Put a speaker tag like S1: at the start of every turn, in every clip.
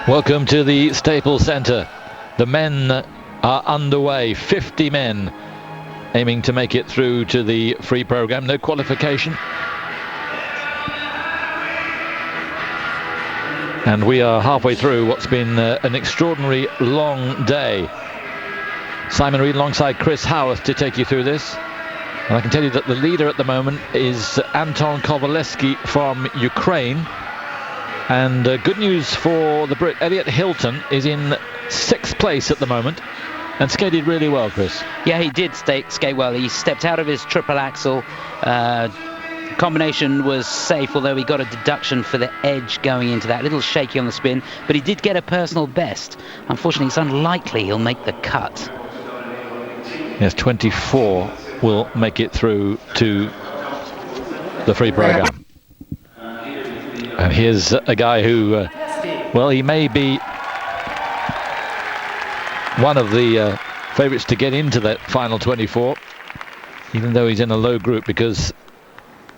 S1: Welcome to the Staples Center. The men are underway, 50 men aiming to make it through to the free program. No qualification. And we are halfway through what's been an extraordinary long day. Simon Reed alongside Chris Howarth to take you through this. And I can tell you that the leader at the moment is Anton Kovalevsky from Ukraine. And good news for the Brit, Elliot Hilton is in 6th place at the moment and skated really well, Chris.
S2: Yeah, he did skate well. He stepped out of his triple axel. Combination was safe, although he got a deduction for the edge going into that. A little shaky on the spin, but he did get a personal best. Unfortunately, it's unlikely he'll make the cut.
S1: Yes, 24 will make it through to the free program. And here's a guy who, well, he may be one of the favourites to get into that final 24, even though he's in a low group, because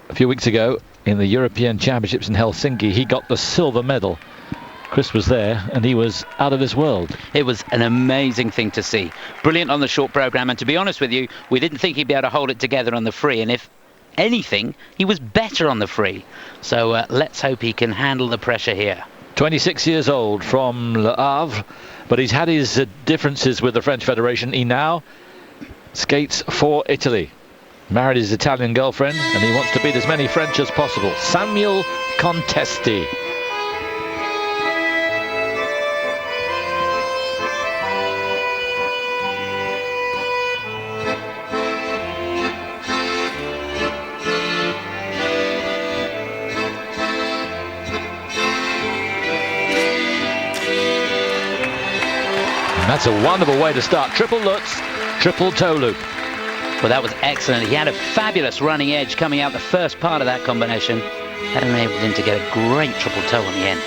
S1: a few weeks ago in the European Championships in Helsinki, he got the silver medal. Chris was there and he was out of this world.
S2: It was an amazing thing to see. Brilliant on the short program, and to be honest with you, we didn't think he'd be able to hold it together on the free, and if anything, he was better on the free. So let's hope he can handle the pressure here.
S1: 26 years old from Le Havre, but he's had his differences with the French Federation. He now skates for Italy. Married his Italian girlfriend, and he wants to beat as many French as possible. Samuel Contesti. That's a wonderful way to start. Triple Lutz, triple toe loop.
S2: Well, that was excellent. He had a fabulous running edge coming out the first part of that combination. That enabled him to get a great triple toe on the end.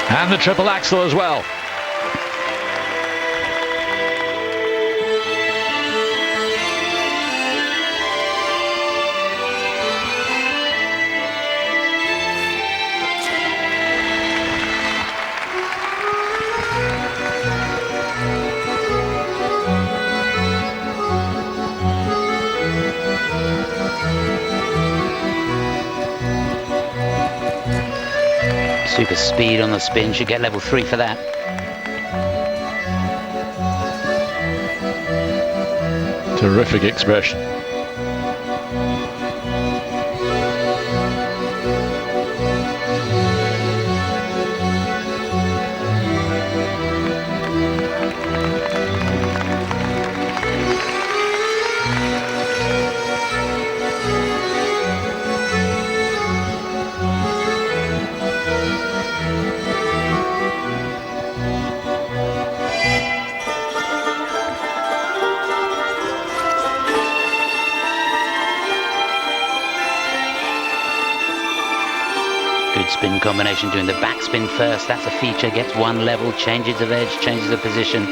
S1: And the triple axel as well.
S2: Super speed on the spin, should get level 3 for that.
S1: Terrific expression.
S2: Good spin combination, doing the backspin first. That's a feature, gets 1 level, changes of edge, changes of position.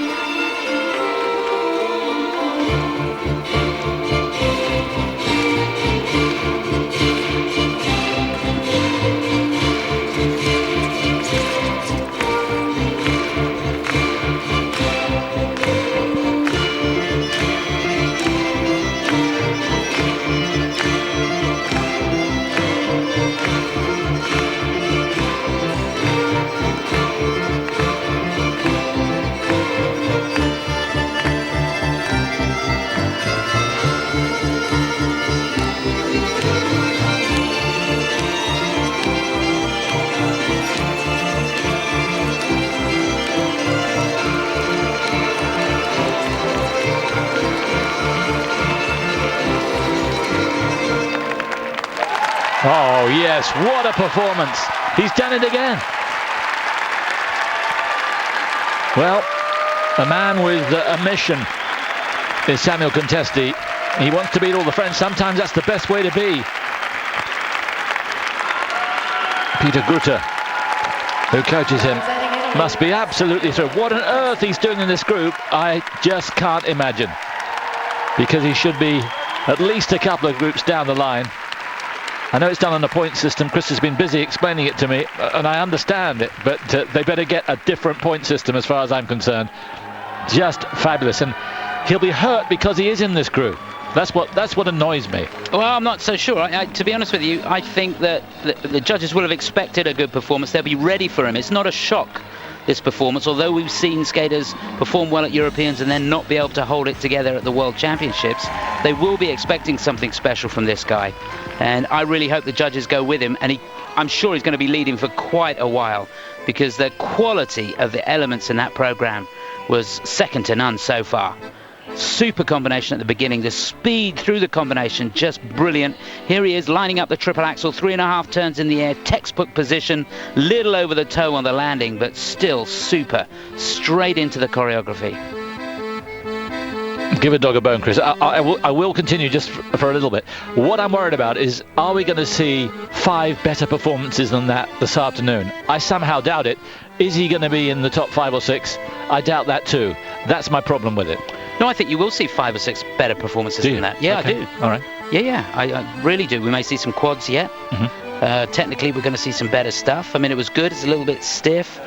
S1: Oh yes, what a performance. He's done it again. Well, a man with a mission is Samuel Contesti. He wants to beat all the French. Sometimes that's the best way to be. Peter Gutter, who coaches him, must be absolutely thrilled. What on earth he's doing in this group, I just can't imagine. Because he should be at least a couple of groups down the line. I know it's done on a point system. Chris has been busy explaining it to me, and I understand it, but they better get a different point system as far as I'm concerned. Just fabulous, and he'll be hurt because he is in this group. That's what annoys me.
S2: Well, I'm not so sure. To be honest with you, I think that the judges will have expected a good performance. They'll be ready for him. It's not a shock, this performance, although we've seen skaters perform well at Europeans and then not be able to hold it together at the World Championships. They will be expecting something special from this guy, and I really hope the judges go with him, and I'm sure he's going to be leading for quite a while, because the quality of the elements in that program was second to none so far. Super combination at the beginning, the speed through the combination, just brilliant. Here he is lining up the triple axel, 3.5 turns in the air, textbook position, little over the toe on the landing, but still super, straight into the choreography.
S1: Give a dog a bone, Chris. I will continue just for a little bit. What I'm worried about is, are we going to see 5 better performances than that this afternoon? I somehow doubt it. Is he going to be in the top 5 or 6? I doubt that too. That's my problem with it.
S2: No, I think you will see 5 or 6 better performances than that. Yeah, okay. I do.
S1: All right.
S2: Yeah, I really do. We may see some quads yet. Technically, we're going to see some better stuff. I mean, it was good. It's a little bit stiff.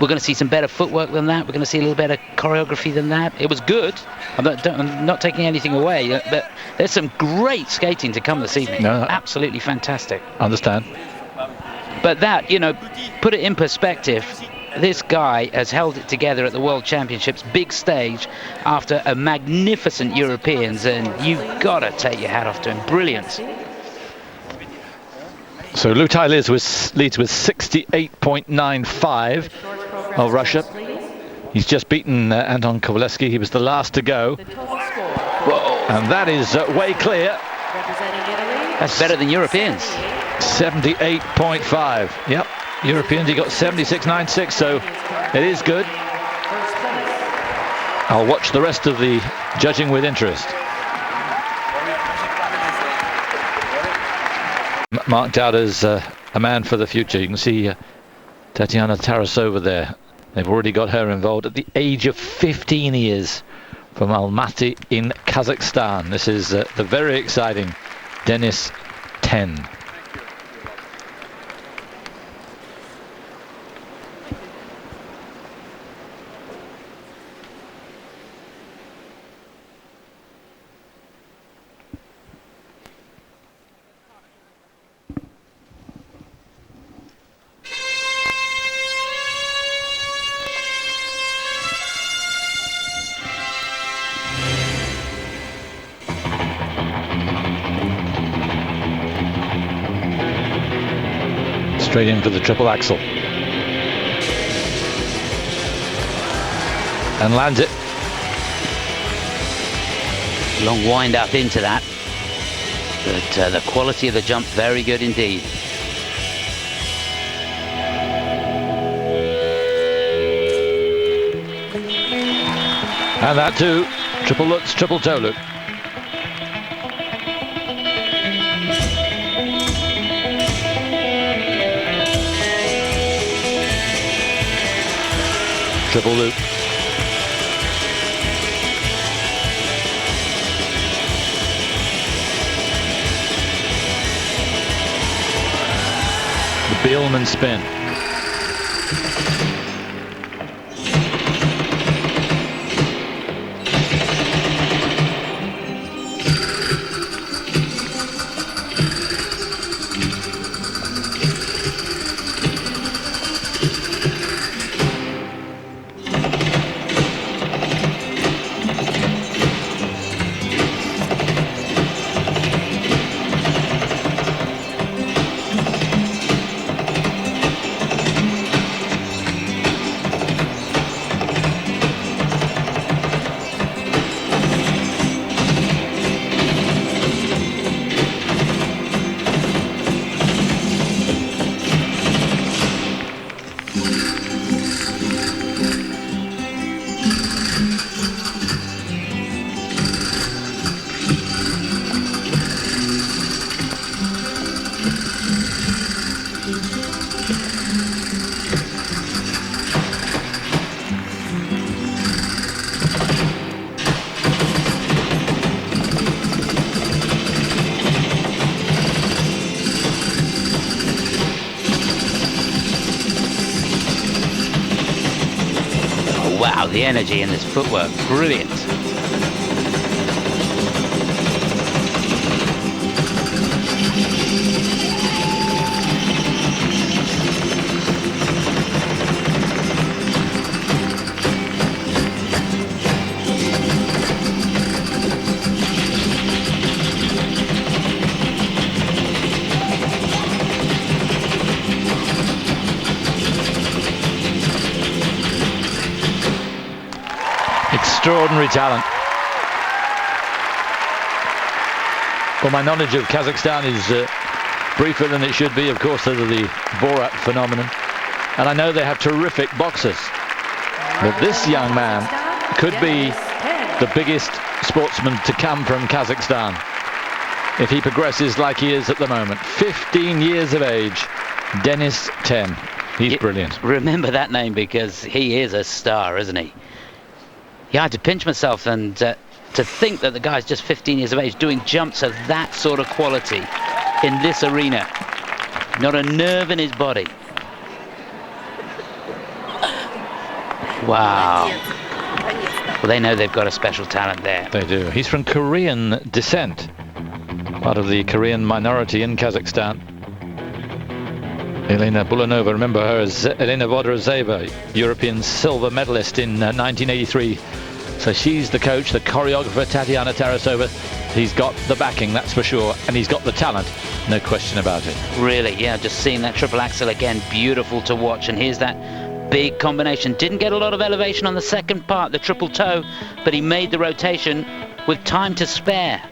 S2: We're going to see some better footwork than that. We're going to see a little better choreography than that. It was good. I'm not taking anything away, but there's some great skating to come this evening. No, absolutely fantastic.
S1: Understand.
S2: But that, put it in perspective. This guy has held it together at the World Championships, big stage, after a magnificent Europeans, and you've got to take your hat off to him. Brilliant.
S1: So Lutai leads with 68.95 of Russia. He's just beaten Anton Kowaleski. He was the last to go. Whoa. And that is way clear.
S2: That's better than Europeans.
S1: 78.5. Yep. Europeans, he got 76.96, so it is good. I'll watch the rest of the judging with interest. Marked out as a man for the future. You can see Tatiana Tarasova there. They've already got her involved at the age of 15 years from Almaty in Kazakhstan. This is the very exciting Denis Ten. Straight in for the triple axel. And lands it.
S2: Long wind up into that. But the quality of the jump, very good indeed.
S1: And that too. Triple lutz, triple toe loop. Triple loop. The Bielman spin.
S2: the energy in this footwork, brilliant.
S1: Extraordinary talent. Well, my knowledge of Kazakhstan is briefer than it should be. Of course, they're the Borat phenomenon. And I know they have terrific boxers. But this young man could be the biggest sportsman to come from Kazakhstan if he progresses like he is at the moment. 15 years of age, Denis Ten. He's brilliant.
S2: Remember that name because he is a star, isn't he? Yeah, I had to pinch myself and to think that the guy's just 15 years of age doing jumps of that sort of quality in this arena. Not a nerve in his body. Wow. Well, they know they've got a special talent there.
S1: They do. He's from Korean descent, part of the Korean minority in Kazakhstan. Elena Bulanova, remember her as Elena Vodorozeva, European silver medalist in 1983. So she's the coach, the choreographer, Tatiana Tarasova. He's got the backing, that's for sure, and he's got the talent, no question about it.
S2: Really, yeah, just seeing that triple axel again, beautiful to watch. And here's that big combination. Didn't get a lot of elevation on the second part, the triple toe, but he made the rotation with time to spare.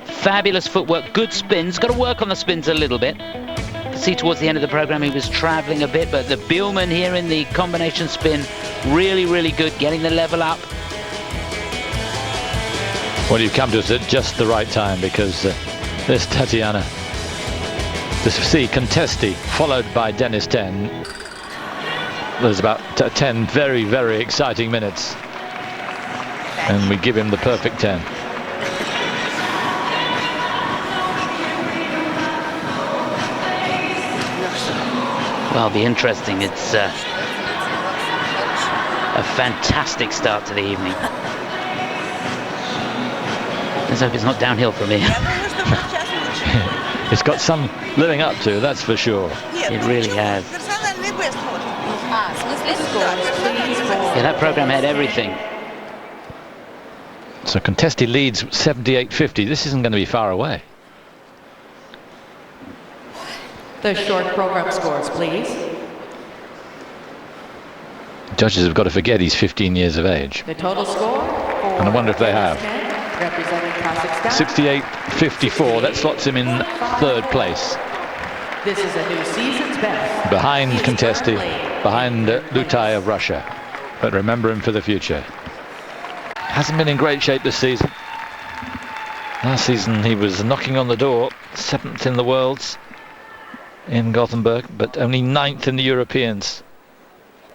S2: Fabulous footwork, good spins. Got to work on the spins a little bit. See, towards the end of the program he was traveling a bit, but the Biellmann here in the combination spin, really, really good, getting the level up.
S1: Well, you've come to us at just the right time, because this Tatiana, this Contesti, followed by Denis Ten. There's about 10 very, very exciting minutes, and we give him the perfect 10.
S2: Well, it'll be interesting. It's a fantastic start to the evening. Let's hope it's not downhill from here.
S1: It's got some living up to, that's for sure.
S2: It really has. Yeah, that program had everything.
S1: So Contesti leads 78-50. This isn't going to be far away.
S3: The short program scores, please.
S1: Judges have got to forget he's 15 years of age.
S3: The total score,
S1: and I wonder if they have.
S3: Representing Kazakhstan.
S1: 68-54, that slots him in third place.
S3: This is a new season's best.
S1: Behind Contesti, behind Lutai of Russia. But remember him for the future. Hasn't been in great shape this season. Last season he was knocking on the door, 7th in the Worlds in Gothenburg, but only 9th in the Europeans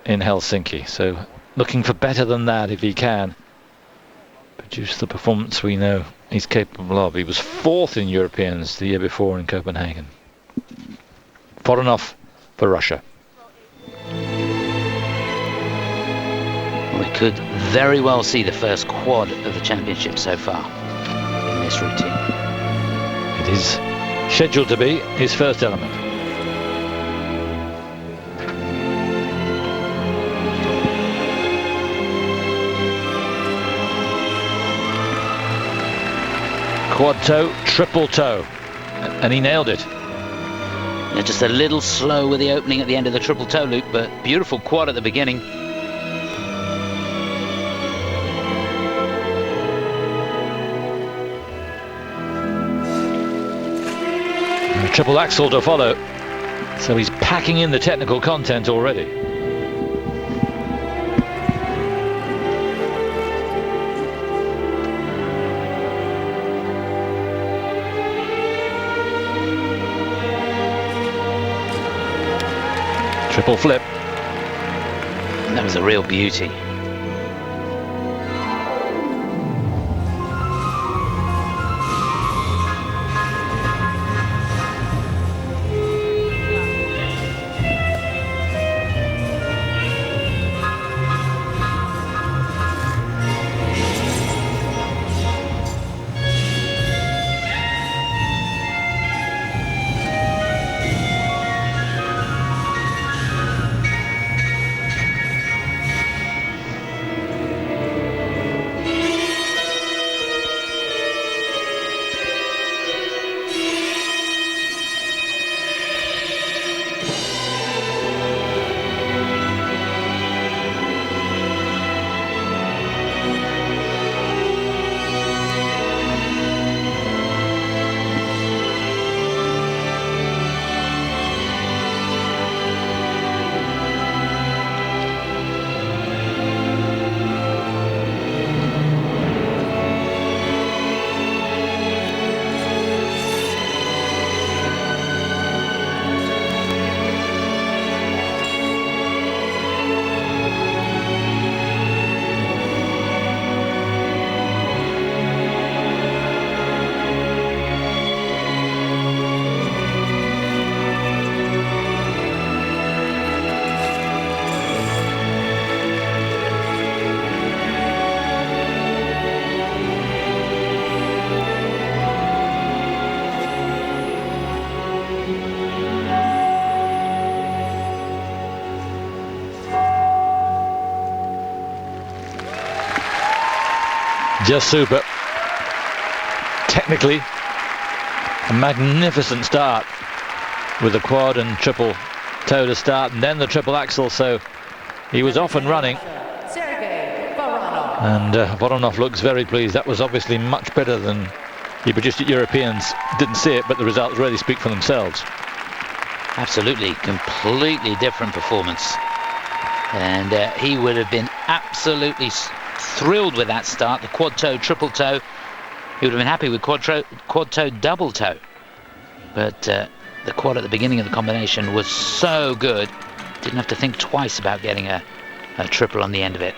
S1: in Helsinki. So looking for better than that if he can produce the performance we know he's capable of. He was 4th in Europeans the year before in Copenhagen. Voronov for Russia.
S2: We could very well see the first quad of the championship so far in this routine.
S1: It is scheduled to be his first element. Quad toe, triple toe, and he nailed it.
S2: Yeah, just a little slow with the opening at the end of the triple toe loop, but beautiful quad at the beginning.
S1: And a triple axel to follow, so he's packing in the technical content already. Triple flip.
S2: That was a real beauty.
S1: Just super. Technically, a magnificent start with the quad and triple toe to start, and then the triple axel, so he was off and running.
S3: Sergei, Voronov.
S1: And Voronov looks very pleased. That was obviously much better than he produced at Europeans. Didn't see it, but the results really speak for themselves.
S2: Absolutely, completely different performance. And he would have been absolutely thrilled with that start. The quad toe, triple toe. He would have been happy with quad toe, double toe. But the quad at the beginning of the combination was so good, didn't have to think twice about getting a triple on the end of it.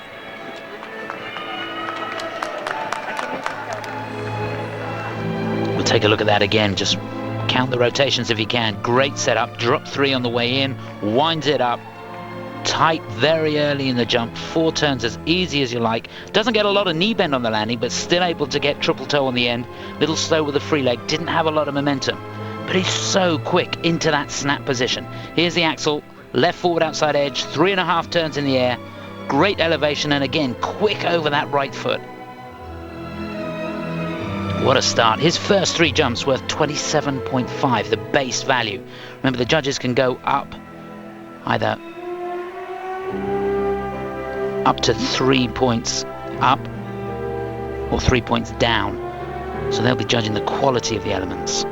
S2: We'll take a look at that again. Just count the rotations if you can. Great setup. Drop 3 on the way in. Winds it up. Tight very early in the jump. 4 turns as easy as you like. Doesn't get a lot of knee bend on the landing, but still able to get triple toe on the end. Little slow with the free leg. Didn't have a lot of momentum. But he's so quick into that snap position. Here's the axle. Left forward outside edge. 3.5 turns in the air. Great elevation, and again, quick over that right foot. What a start. His first 3 jumps worth 27.5, the base value. Remember, the judges can go up either up to 3 points up or 3 points down. So they'll be judging the quality of the elements.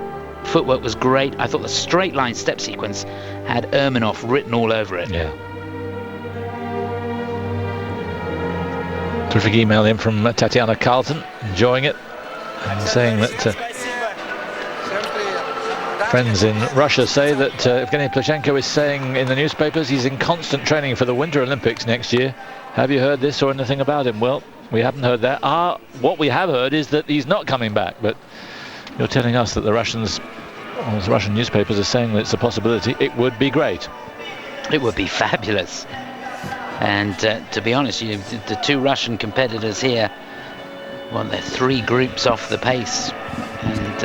S2: Footwork was great. I thought the straight line step sequence had Ermanov written all over it.
S1: Yeah. Terrific email in from Tatiana Carlton, enjoying it and saying that friends in Russia say that Evgeny Plushenko is saying in the newspapers he's in constant training for the Winter Olympics next year. Have you heard this or anything about him? Well, we haven't heard that. What we have heard is that he's not coming back, but you're telling us that the Russians, or the Russian newspapers are saying that it's a possibility. It would be great.
S2: It would be fabulous. And to be honest, the 2 Russian competitors here, well, they're 3 groups off the pace. And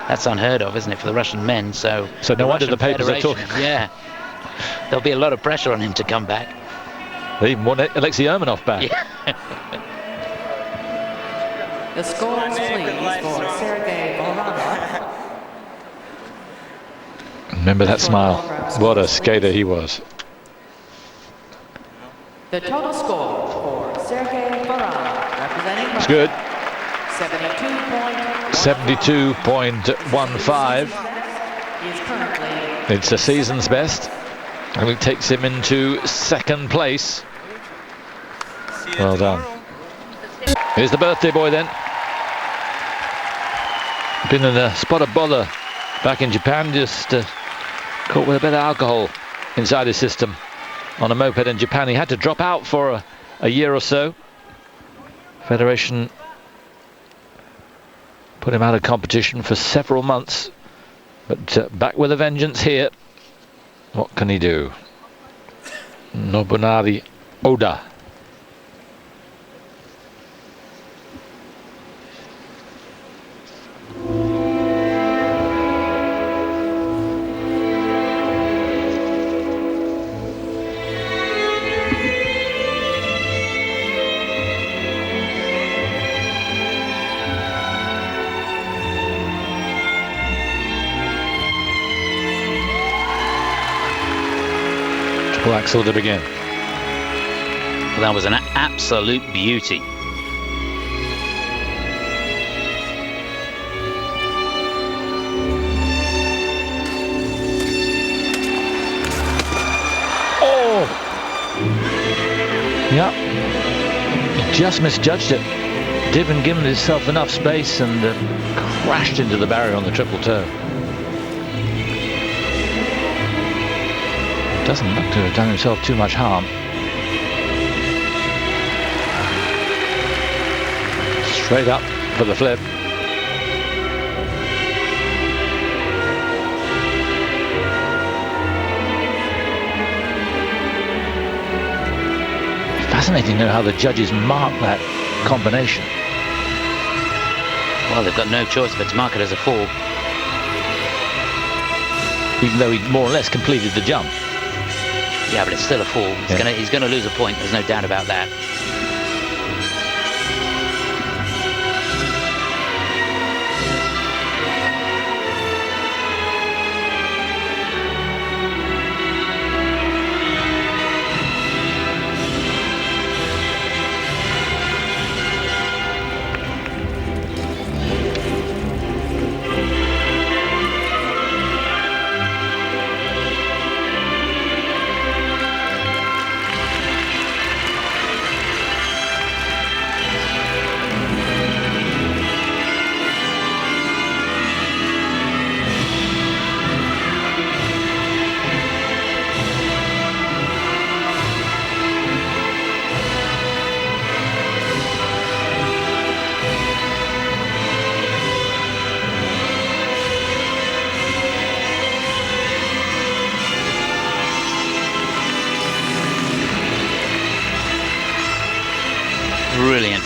S2: that's unheard of, isn't it, for the Russian men? So
S1: no wonder the papers are talking.
S2: Yeah. There'll be a lot of pressure on him to come back.
S1: They even want Alexei Ermanov back.
S2: Yeah.
S3: The scores, please, for Sergei Voronov.
S1: Remember that smile. What a skater he was.
S3: The total score for Sergei Voronov, representing
S1: It's good.
S3: 72.15.
S1: 72.15. It's a season's best, and it takes him into 2nd place. Well done. Here's the birthday boy then. Been in a spot of bother back in Japan, just caught with a bit of alcohol inside his system on a moped in Japan. He had to drop out for a year or so. Federation put him out of competition for several months, but back with a vengeance here. What can he do? Nobunari ODA. Axel to begin.
S2: Well, that was an absolute beauty.
S1: Oh! Yeah. He just misjudged it. Didn't give himself enough space and crashed into the barrier on the triple toe. Doesn't look to have done himself too much harm. Straight up for the flip. Fascinating though how the judges mark that combination.
S2: Well, they've got no choice but to mark it as a fall.
S1: Even though he more or less completed the jump.
S2: Yeah, but it's still a fall. He's gonna lose a point. There's no doubt about that.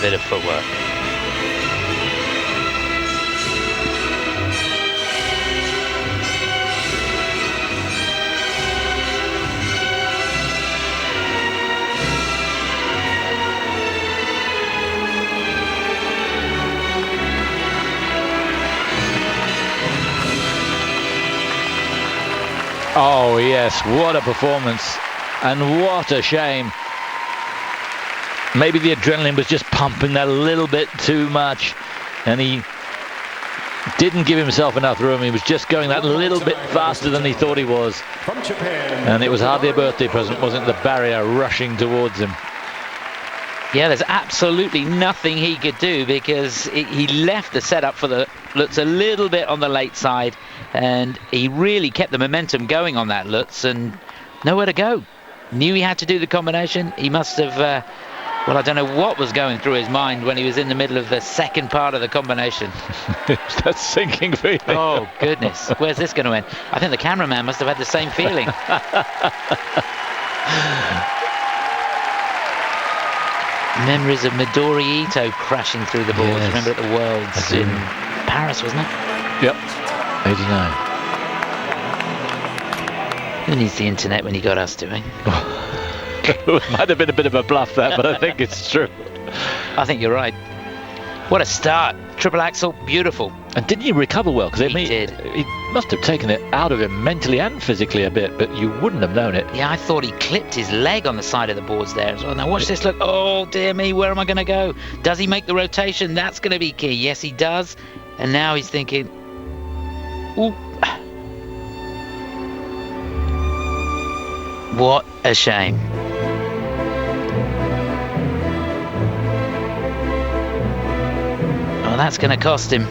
S2: bit of footwork.
S1: Oh yes, what a performance, and what a shame. Maybe the adrenaline was just pumping that a little bit too much, and he didn't give himself enough room. He was just going that little bit faster than he thought he was, and it was hardly a birthday present, wasn't it? The barrier rushing towards him.
S2: Yeah, there's absolutely nothing he could do, because he left the setup for the Lutz a little bit on the late side, and he really kept the momentum going on that Lutz, and nowhere to go. Knew he had to do the combination. He must have, well, I don't know what was going through his mind when he was in the middle of the second part of the combination.
S1: That's sinking feeling.
S2: Oh, goodness. Where's this going to end? I think the cameraman must have had the same feeling. Memories of Midori Ito crashing through the boards.
S1: Yes.
S2: Remember at the Worlds in Paris, wasn't it?
S1: Yep, 89.
S2: Who needs the internet when you got us doing?
S1: It might have been a bit of a bluff there, but I think it's true.
S2: I think you're right. What a start. Triple axel, beautiful.
S1: And didn't he recover well? Because
S2: He did.
S1: He must have taken it out of him mentally and physically a bit, but you wouldn't have known it.
S2: Yeah, I thought he clipped his leg on the side of the boards there as well. Now watch this, look. Oh, dear me, where am I going to go? Does he make the rotation? That's going to be key. Yes, he does. And now he's thinking, ooh. What a shame. Well, that's going to cost him.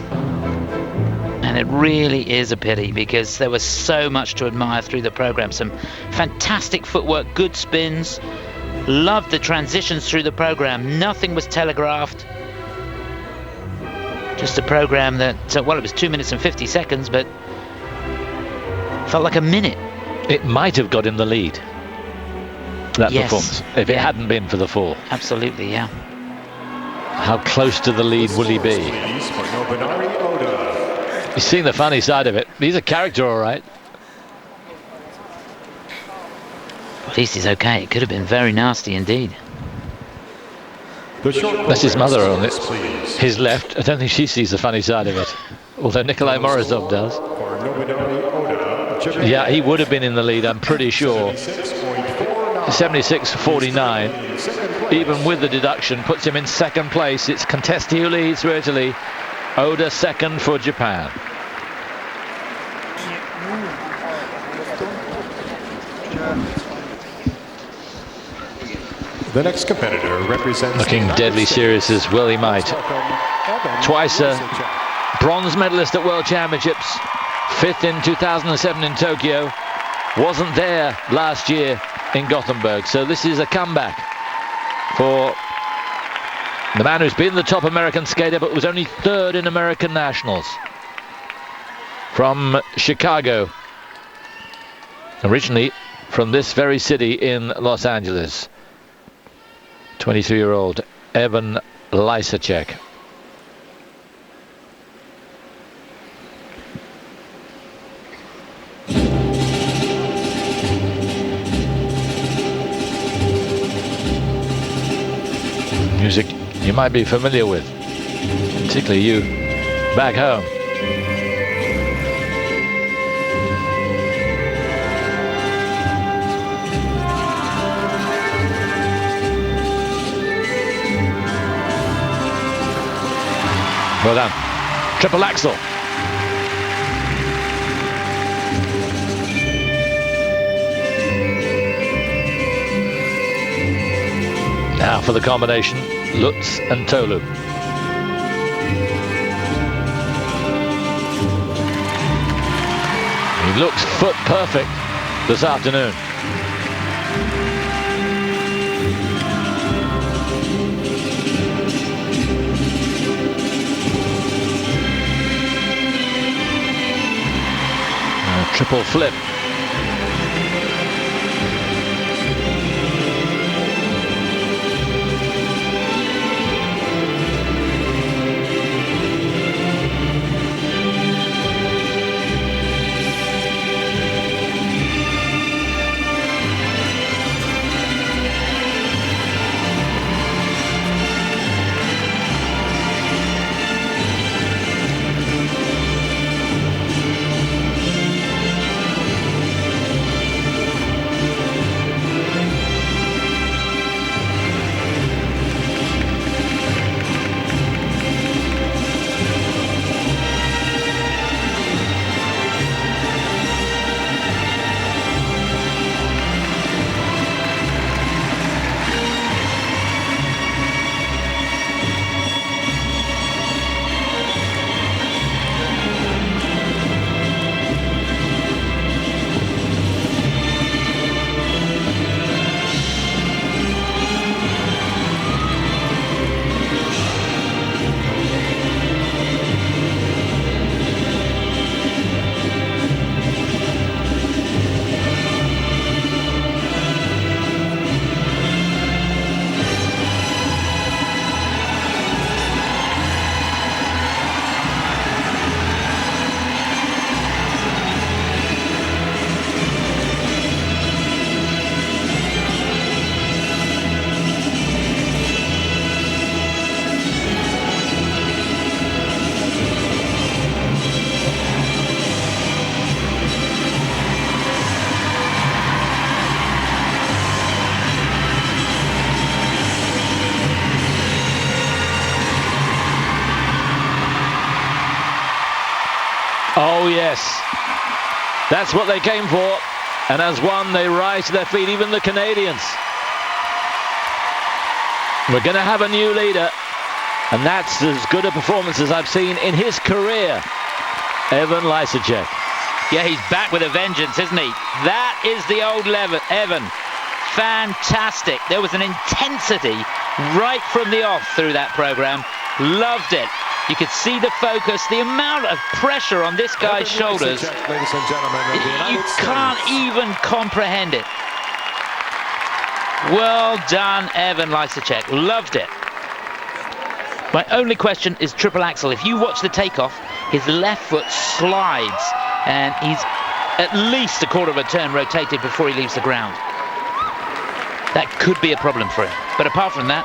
S2: And it really is a pity, because there was so much to admire through the program. Some fantastic footwork, good spins. Loved the transitions through the program. Nothing was telegraphed. Just a program that, well, it was 2 minutes and 50 seconds, but felt like a minute.
S1: It might have got him the lead, that
S2: Yes.
S1: performance, if it hadn't been for the fall.
S2: Absolutely, yeah.
S1: How close to the lead will he be?
S4: Nobunari ODA.
S1: He's seen the funny side of it. He's a character, all right.
S2: At least he's okay. It could have been very nasty indeed.
S1: That's his mother on it. His left. I don't think she sees the funny side of it, although Nikolai Morozov does. Yeah, he would have been in the lead, I'm pretty sure. 76.49, even with the deduction, puts him in second place. It's Contesti who leads for Italy. Oda second for Japan.
S4: The next competitor represents
S1: Looking deadly serious as well he might. Twice a bronze medalist at World Championships. Fifth in 2007 in Tokyo. Wasn't there last year in Gothenburg. So this is a comeback for the man who's been the top American skater but was only third in American Nationals. From Chicago. Originally from this very city in Los Angeles. 23-year-old Evan LYSACEK. Music you might be familiar with, particularly you back home. Well done. Triple axel. Now for the combination, Lutz and Tolu. He looks foot perfect this afternoon. Triple flip. Oh, yes. That's what they came for. And as one, they rise to their feet, even the Canadians. We're going to have a new leader. And that's as good a performance as I've seen in his career. Evan LYSACEK.
S2: Yeah, he's back with a vengeance, isn't he? That is the old Evan. Fantastic. There was an intensity right from the off through that program. Loved it. You could see the focus, the amount of pressure on this guy's shoulders.
S4: Ladies and gentlemen of the United
S2: You
S4: States.
S2: can't even comprehend it. Well done, Evan LYSACEK. Loved it. My only question is triple axel. If you watch the takeoff, his left foot slides and he's at least a quarter of a turn rotated before he leaves the ground. That could be a problem for him. But apart from that,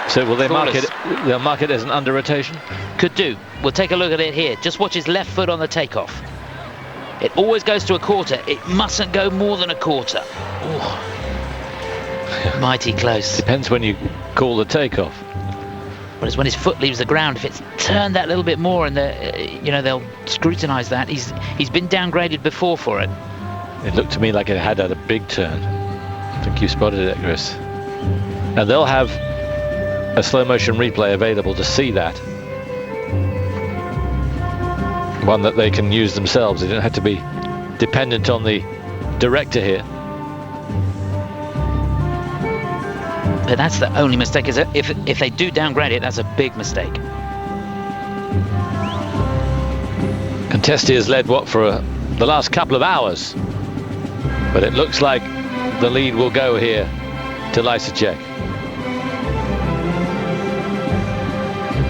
S1: so will they mark it? They'll mark it as an under rotation?
S2: Could do. We'll take a look at it here. Just watch his left foot on the takeoff. It always goes to a quarter. It mustn't go more than a quarter. Ooh. Mighty close.
S1: Depends when you call the takeoff.
S2: Whereas when his foot leaves the ground, if it's turned that little bit more, and they'll scrutinise that. He's been downgraded before for it.
S1: It looked to me like it had a big turn. I think you spotted it, Chris. And they'll have a slow motion replay available to see that. One that they can use themselves. They don't have to be dependent on the director here.
S2: But that's the only mistake. Is if they do downgrade it, that's a big mistake.
S1: Contesti has led what for the last couple of hours, but it looks like the lead will go here to LYSACEK.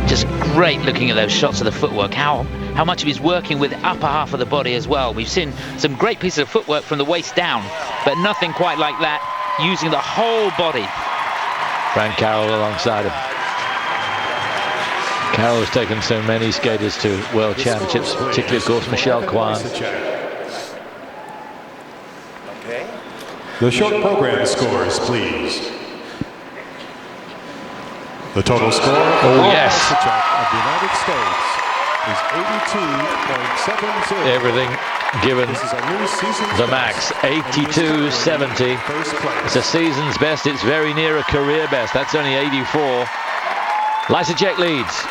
S2: Just great looking at those shots of the footwork. How much of he's working with the upper half of the body as well. We've seen some great pieces of footwork from the waist down, but nothing quite like that, using the whole body.
S1: Frank Carroll alongside him. Carroll has taken so many skaters to World Championships, particularly, of course, Michel Kwan.
S4: The short program scores, please. The total score
S1: Oh, yes.
S4: of the United States is 82.70.
S1: Everything given
S4: This is a new season's
S1: the
S4: best.
S1: max, 82.70.
S4: First place.
S1: It's a season's best. It's very near a career best. That's only 84. LYSACEK leads.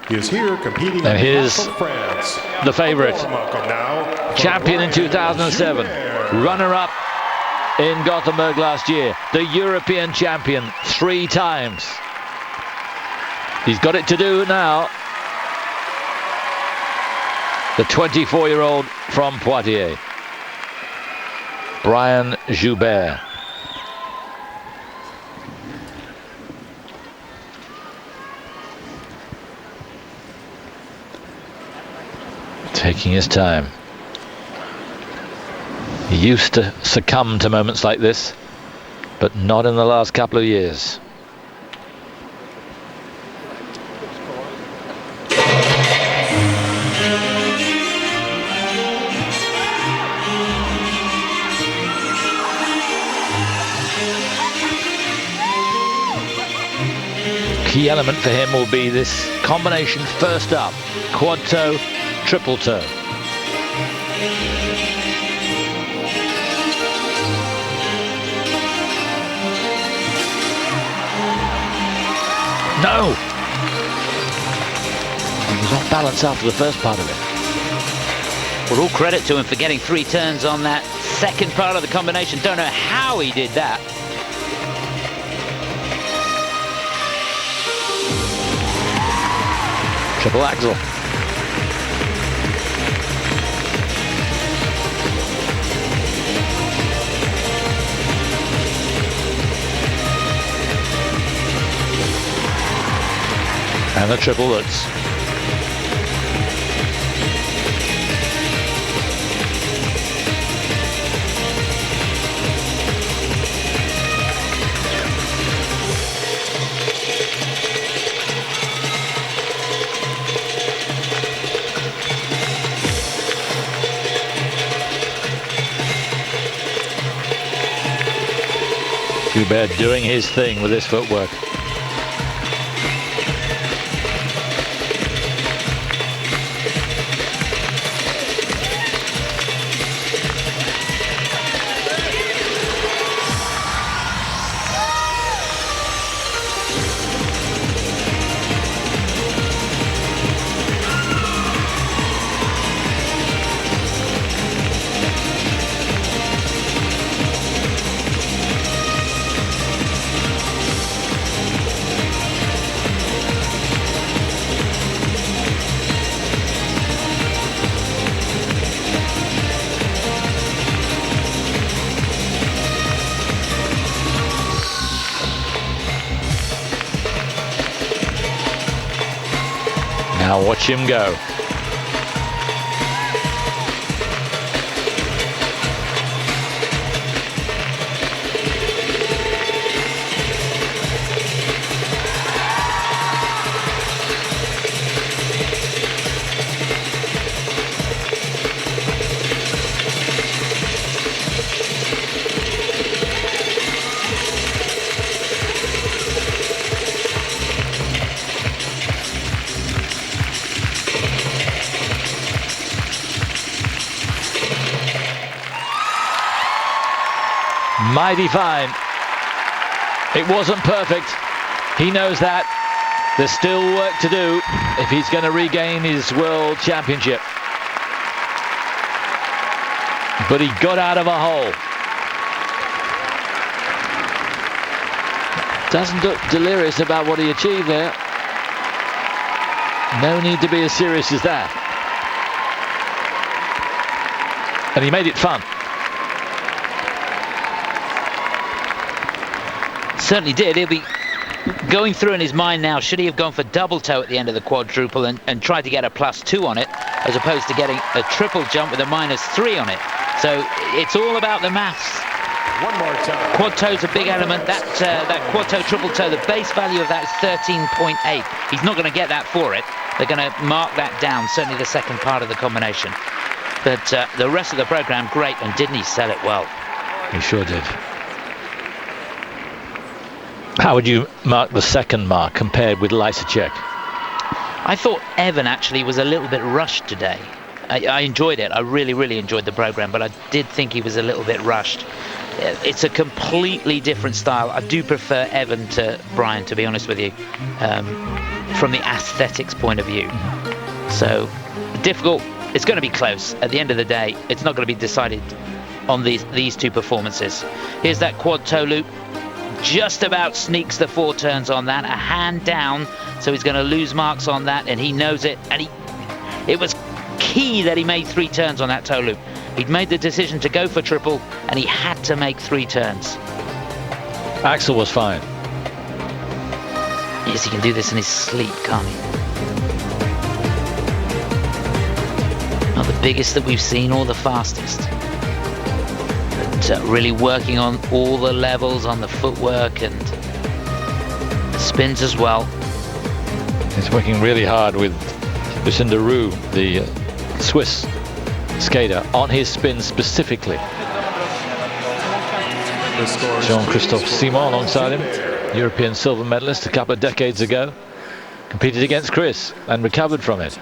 S4: He is here competing
S1: And
S4: in
S1: here's
S4: France.
S1: the favorite.
S4: Now,
S1: Champion in 2007. Runner-up in Gothenburg last year. The European champion 3 times. He's got it to do now. The 24-year-old from Poitiers. Brian JOUBERT. Taking his time. He used to succumb to moments like this, but not in the last couple of years. Key element for him will be this combination first up, quad toe, triple toe. No! He was off balance after the first part of it.
S2: Well, all credit to him for getting 3 turns on that second part of the combination. Don't know how he did that.
S1: Triple axel. And the triplets. Joubert doing his thing with his footwork. Now watch him go. Mighty fine. It wasn't perfect. He knows that. There's still work to do if he's going to regain his world championship. But he got out of a hole. Doesn't look delirious about what he achieved there. No need to be as serious as that. And he made it fun.
S2: Certainly did. He'll be going through in his mind now, should he have gone for double toe at the end of the quadruple and tried to get a +2 on it, as opposed to getting a triple jump with a -3 on it. So it's all about the maths.
S4: One more time.
S2: Quad toe's a big element. That quad toe, triple toe, the base value of that is 13.8. He's not going to get that for it. They're going to mark that down, certainly the second part of the combination. But the rest of the program, great, and didn't he sell it well?
S1: He sure did. How would you mark the second mark compared with LYSACEK?
S2: I thought Evan actually was a little bit rushed today. I enjoyed it. I really, really enjoyed the program, but I did think he was a little bit rushed. It's a completely different style. I do prefer Evan to Brian, to be honest with you, from the aesthetics point of view. So difficult. It's going to be close. At the end of the day, it's not going to be decided on these two performances. Here's that quad toe loop. Just about sneaks the 4 turns on that, a hand down, so he's going to lose marks on that, and he knows it. And it was key that he made 3 turns on that toe loop. He'd made the decision to go for triple, and he had to make 3 turns.
S1: Axel was fine.
S2: Yes, he can do this in his sleep, can't he? Not the biggest that we've seen or the fastest. Really working on all the levels on the footwork and spins as well.
S1: He's working really hard with Lucinda Roux, the Swiss skater, on his spin specifically. Jean-Christophe Simon alongside him, European silver medalist a couple of decades ago, competed against Chris and recovered from it.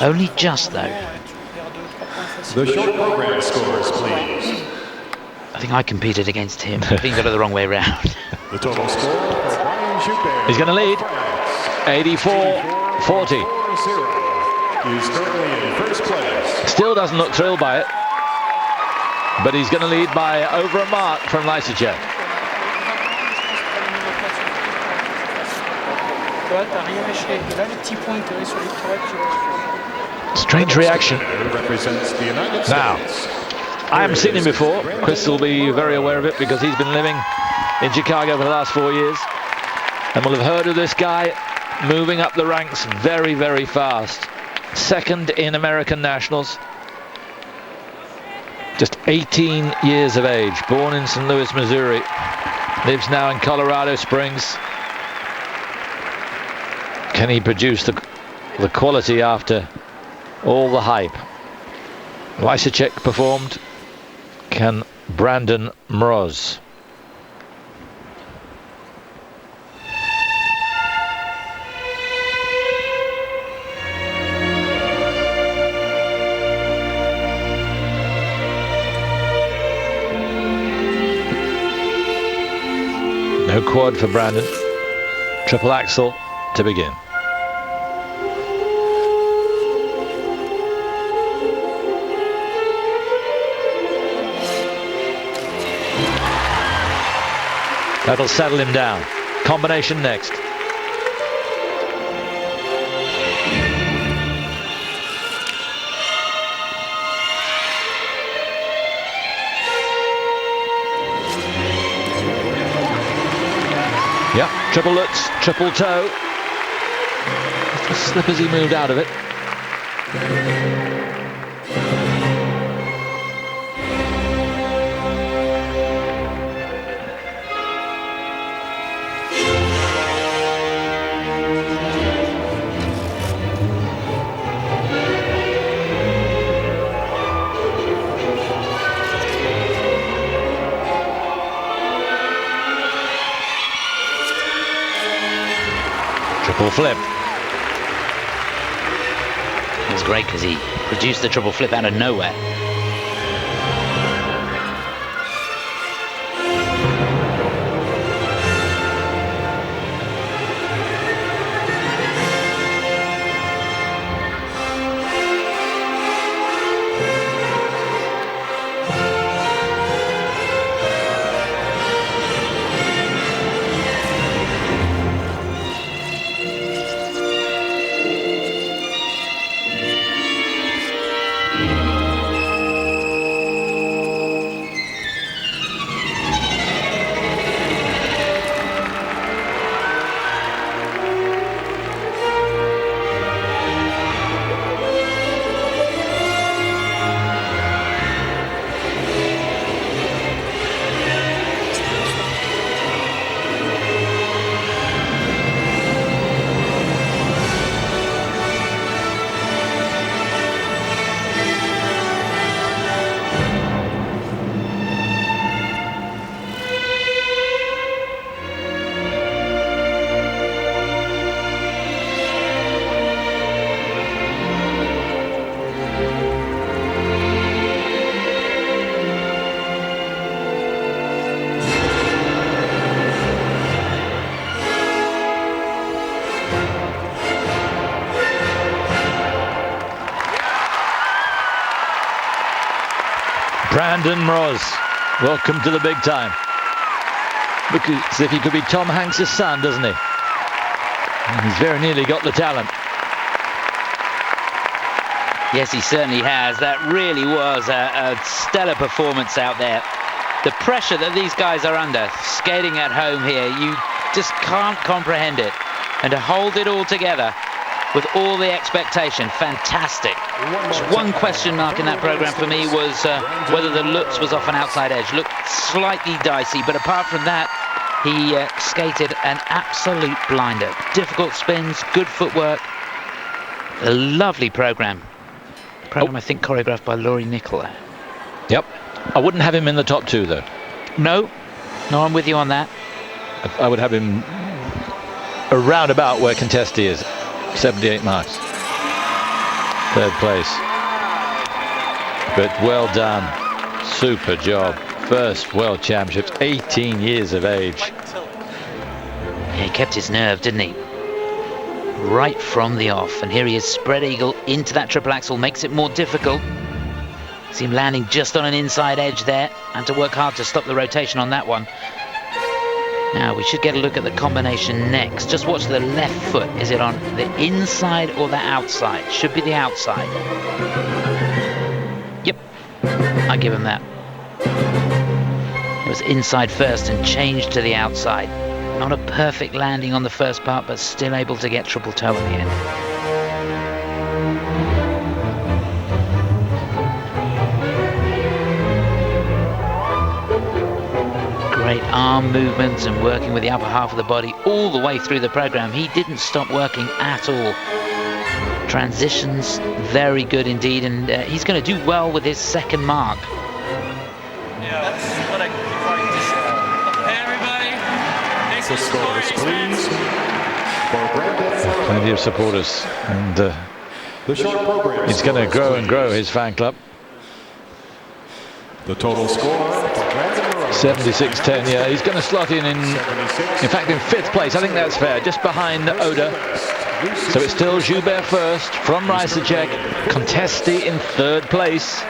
S2: Only just though.
S4: The short program scores, please.
S2: I think I competed against him. I think I got it the wrong way around.
S4: The total score for Brian JOUBERT.
S1: He's going to lead 84-40.
S4: He's currently in first place.
S1: Still doesn't look thrilled by it, but he's going to lead by over a mark from LYSACEK. Strange reaction. Now, I haven't seen him before. Chris will be very aware of it because he's been living in Chicago for the last 4 years and will have heard of this guy moving up the ranks very, very fast. Second in American Nationals. Just 18 years of age, born in St. Louis, Missouri. Lives now in Colorado Springs. Can he produce the quality after all the hype? LYSACEK performed. Can Brandon MROZ No quad for Brandon. Triple axel to begin. That'll settle him down. Combination next. Yep, triple lutz, triple toe. Just a slip as he moved out of it. Triple flip.
S2: It's great because he produced the triple flip out of nowhere.
S1: Brandon MROZ, welcome to the big time. Looks as if he could be Tom Hanks' son, doesn't he? And he's very nearly got the talent.
S2: Yes, he certainly has. That really was a stellar performance out there. The pressure that these guys are under, skating at home here, you just can't comprehend it. And to hold it all together with all the expectation, fantastic. Just one question mark in that program for me was whether the lutz was off an outside edge. Looked slightly dicey, but apart from that, he skated an absolute blinder. Difficult spins, good footwork, a lovely program. I think choreographed by Laurie Nicola.
S1: Yep. I wouldn't have him in the top two though.
S2: No, I'm with you on that.
S1: I would have him around about where Contesti is. 78 marks. Third place. But well done. Super job. First World Championships, 18 years of age.
S2: Yeah, he kept his nerve, didn't he? Right from the off. And here he is, spread eagle into that triple axel. Makes it more difficult. See him landing just on an inside edge there. Had to work hard to stop the rotation on that one. Now we should get a look at the combination next. Just watch the left foot. Is it on the inside or the outside? Should be the outside. Yep, I give him that. It was inside first and changed to the outside. Not a perfect landing on the first part, but still able to get triple toe in the end. Great arm movements and working with the upper half of the body all the way through the program. He didn't stop working at all. Transitions very good indeed, and he's going to do well with his second mark.
S5: Yeah, that's what I keep Hey everybody, thanks for supporting,
S4: please. For Brandon,
S1: Plenty of supporters, and
S4: the short program
S1: he's going to grow and grow his fan club.
S4: The total score for Brandon MROZ.
S1: 76-10, yeah, he's going to slot in fact, in 5th place. I think that's fair, just behind Oda. So it's still Joubert first, from LYSACEK, Contesti in 3rd place.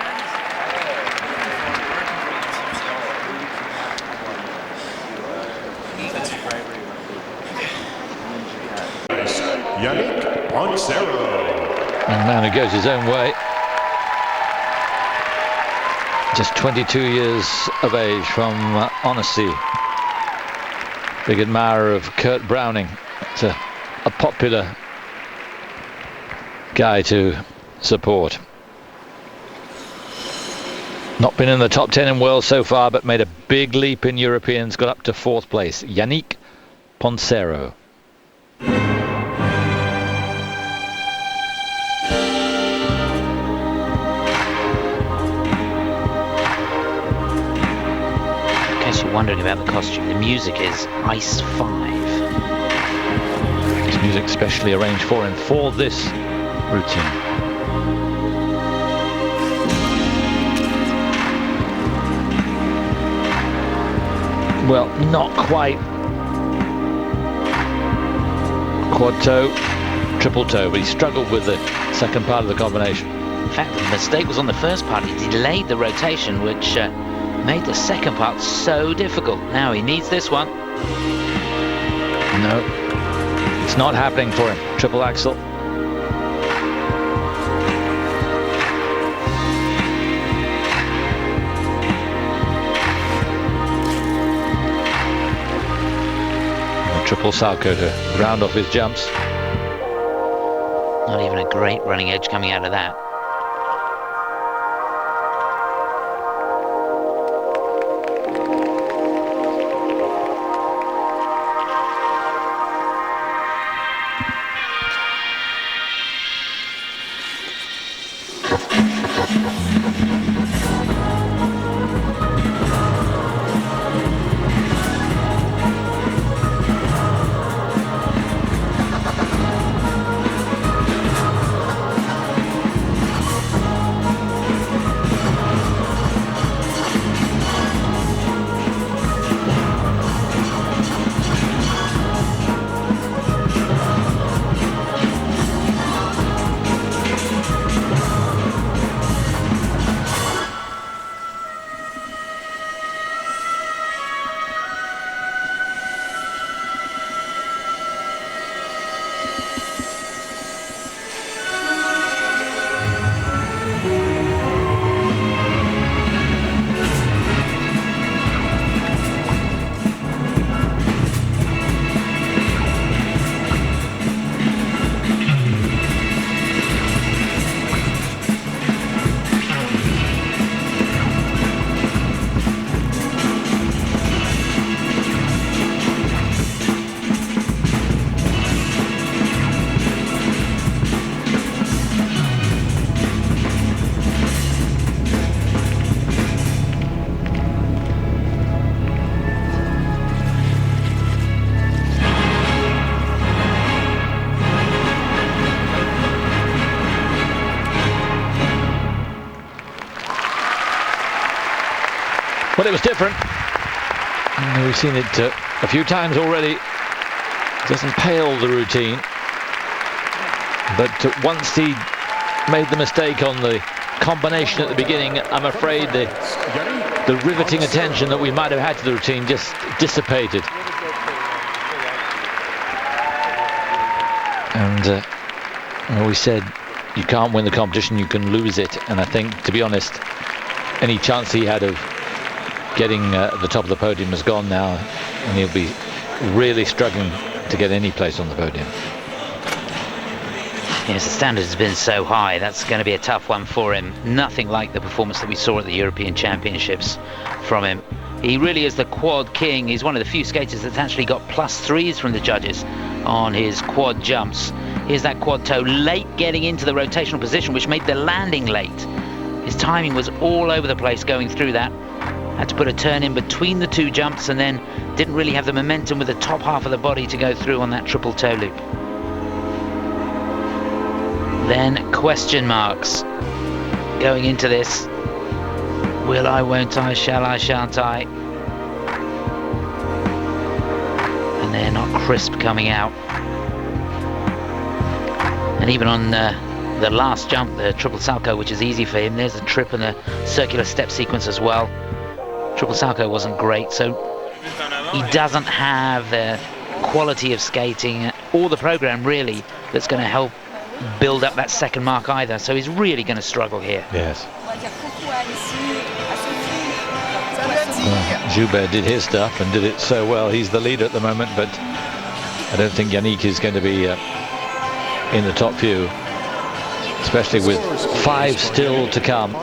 S4: Yannick PONSERO.
S1: A man who goes his own way. Just 22 years of age, from Annecy. Big admirer of Kurt Browning. It's a popular guy to support. Not been in the top 10 in world so far, but made a big leap in Europeans, got up to 4th place. Yannick PONSERO.
S2: Wondering about the costume, the music is Ice 5.
S1: This music specially arranged for him for this routine. Well, not quite quad toe, triple toe, but he struggled with the second part of the combination.
S2: In fact, the mistake was on the first part. He delayed the rotation, which made the second part so difficult. Now he needs this one.
S1: No, it's not happening for him. Triple axel. A triple salto to round off his jumps.
S2: Not even a great running edge coming out of that.
S1: Well, it was different. We've seen it a few times already. It doesn't pale the routine. But once he made the mistake on the combination at the beginning, I'm afraid the riveting attention that we might have had to the routine just dissipated. And we said you can't win the competition, you can lose it. And I think, to be honest, any chance he had of getting at the top of the podium is gone now, and he'll be really struggling to get any place on the podium.
S2: Yes, the standard has been so high, that's going to be a tough one for him. Nothing like the performance that we saw at the European Championships from him. He really is the quad king. He's one of the few skaters that's actually got +3s from the judges on his quad jumps. Here's that quad toe late getting into the rotational position, which made the landing late. His timing was all over the place going through that. Had to put a turn in between the two jumps, and then didn't really have the momentum with the top half of the body to go through on that triple toe loop. Then question marks going into this. Will I, won't I, shall I, shan't I? and they're not crisp coming out. And even on the last jump, the triple salto, which is easy for him, there's a trip and a circular step sequence as well. Triple salto wasn't great, so he doesn't have the quality of skating or the program really that's going to help build up that second mark either, so he's really going to struggle here.
S1: Yes. Joubert did his stuff and did it so well. He's the leader at the moment, but I don't think Yannick is going to be in the top few, especially with 5 still to come,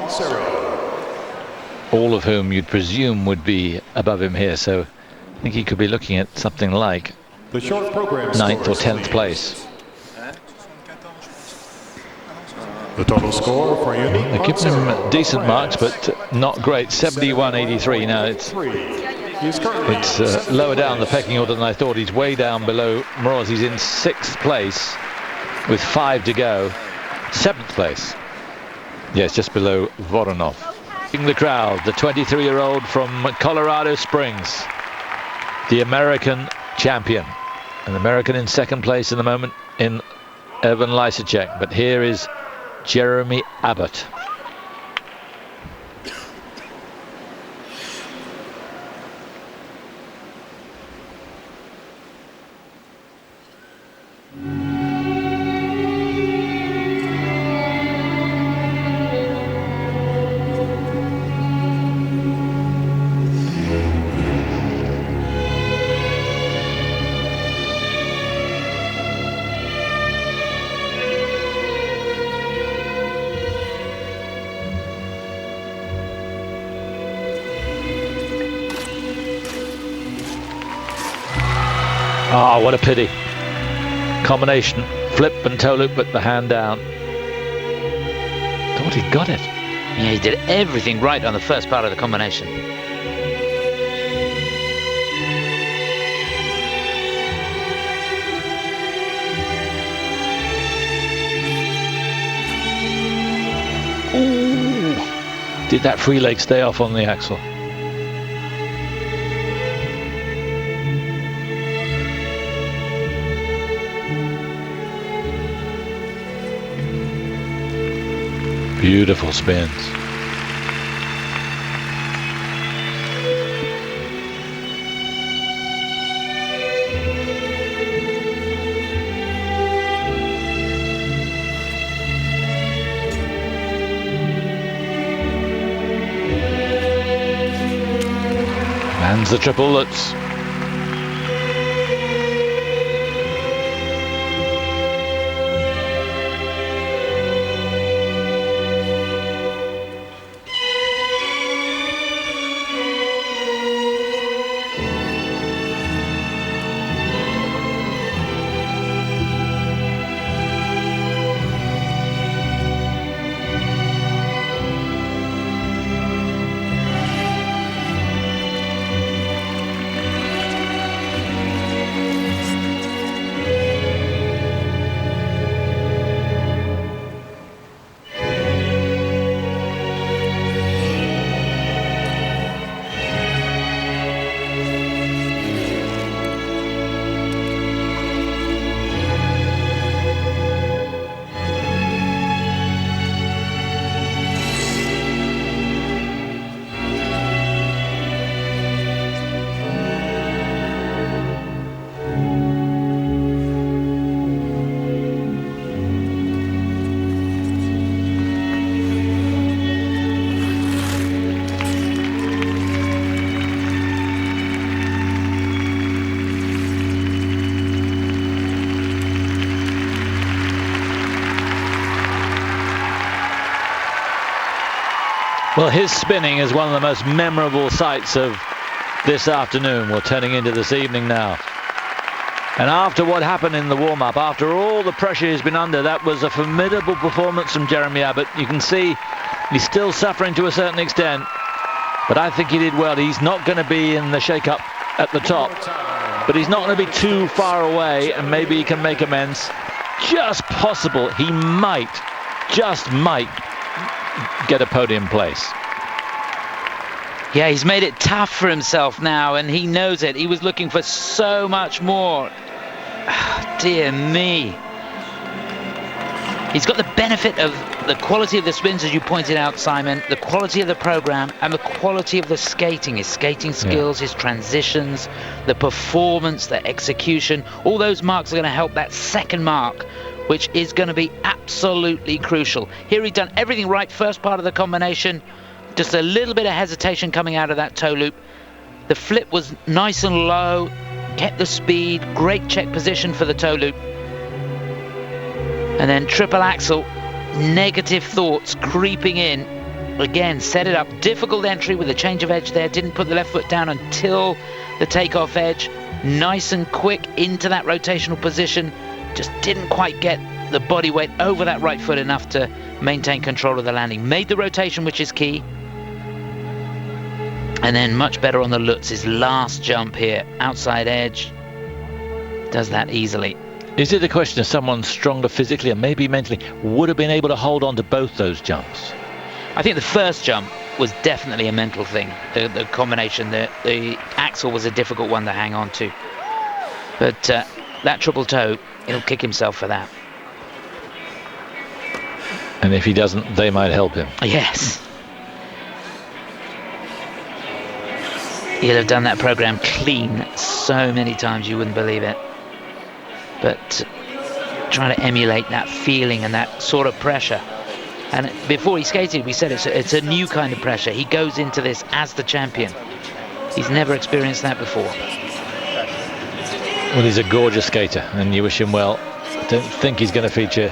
S1: all of whom you'd presume would be above him here. So I think he could be looking at something like
S4: The short program
S1: 9th or
S4: scores,
S1: 10th
S4: please.
S1: place.
S4: The total score for Yannick
S1: They're giving him
S4: PONSERO
S1: decent
S4: FRA.
S1: marks, but not great. 71.83. Now it's lower down the pecking order than I thought. He's way down below MROZ. He's in 6th place with 5 to go. 7th place. Yes, just below Voronov. In the crowd, the 23-year-old from Colorado Springs, the American champion. An American in 2nd place in the moment in Evan LYSACEK. But here is Jeremy ABBOTT. Ah, what a pity. Combination, flip and toe loop, but the hand down. Thought he got it.
S2: Yeah, he did everything right on the first part of the combination.
S1: Ooh. Did that free leg stay off on the axle? Beautiful spins. Lands the triple lutz. Well, his spinning is one of the most memorable sights of this afternoon. We're turning into this evening now. And after what happened in the warm-up, after all the pressure he's been under, that was a formidable performance from Jeremy ABBOTT. You can see he's still suffering to a certain extent, but I think he did well. He's not going to be in the shake-up at the top, but he's not going to be too far away, and maybe he can make amends. Just possible. He might, just might, get a podium place.
S2: Yeah, he's made it tough for himself now, and he knows it. He was looking for so much more. Dear me. He's got the benefit of the quality of the spins, as you pointed out, Simon, the quality of the program, and the quality of the skating, his skating skills, his transitions, the performance, the execution. All those marks are going to help that second mark, which is going to be absolutely crucial. Here he'd done everything right, first part of the combination, just a little bit of hesitation coming out of that toe loop. The flip was nice and low, kept the speed, great check position for the toe loop. And then triple axel, negative thoughts creeping in. Again, set it up, difficult entry with a change of edge there, didn't put the left foot down until the takeoff edge. Nice and quick into that rotational position, just didn't quite get the body weight over that right foot enough to maintain control of the landing. Made the rotation, which is key. And then much better on the Lutz, his last jump here, outside edge, does that easily.
S1: Is it a question of someone stronger physically and maybe mentally would have been able to hold on to both those jumps?
S2: I think the first jump was definitely a mental thing. The combination, the axle was a difficult one to hang on to. But that triple toe, he'll kick himself for that.
S1: And if he doesn't, they might help him.
S2: Yes. He'll have done that program clean so many times you wouldn't believe it. But trying to emulate that feeling and that sort of pressure. And before he skated, we said it's a new kind of pressure. He goes into this as the champion. He's never experienced that before.
S1: Well, he's a gorgeous skater, and you wish him well. I don't think he's going to feature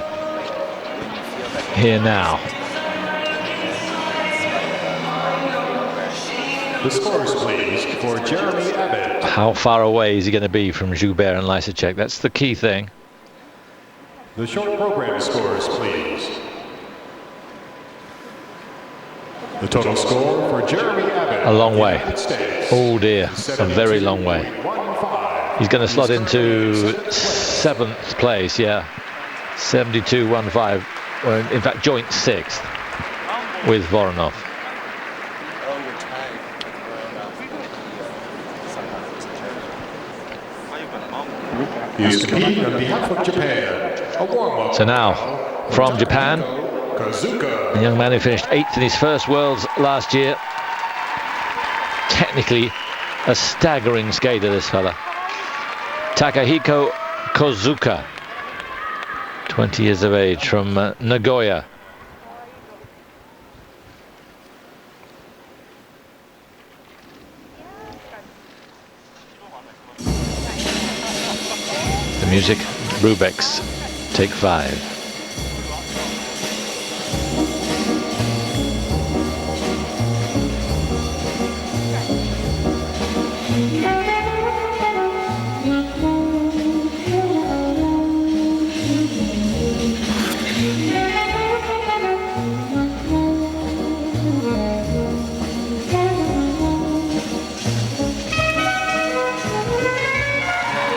S1: here now.
S4: The scores, please, for Jeremy ABBOTT.
S1: How far away is he going to be from Joubert and LYSACEK? That's the key thing.
S4: The short program scores, please. The total score for Jeremy ABBOTT.
S1: A long way.
S4: States,
S1: Oh dear, a very long way. He's going to slot into 7th place, yeah. 72.15. In fact, joint 6th with Voronov.
S4: He is competing on behalf of Japan. A warm-up.
S1: So now, from Japan,
S4: KOZUKA.
S1: a young man who finished 8th in his first Worlds last year. Technically a staggering skater, this fella. Takahiko KOZUKA, 20 years of age, from Nagoya. The music, Rubek's Take 5.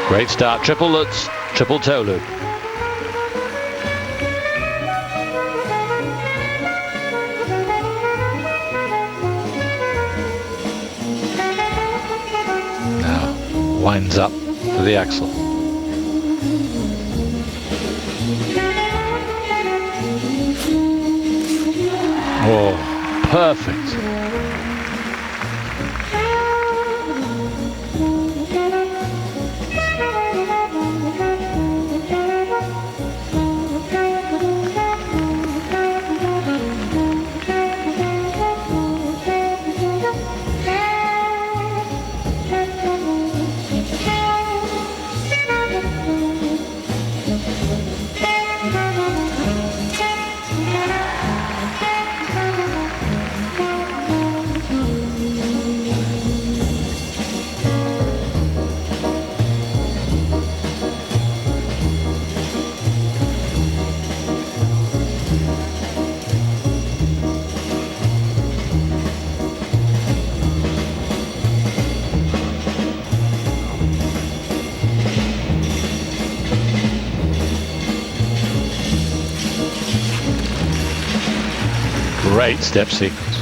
S1: Great start, triple Lutz, triple toe loop. Now winds up for the axle. Oh, perfect. Great step sequence.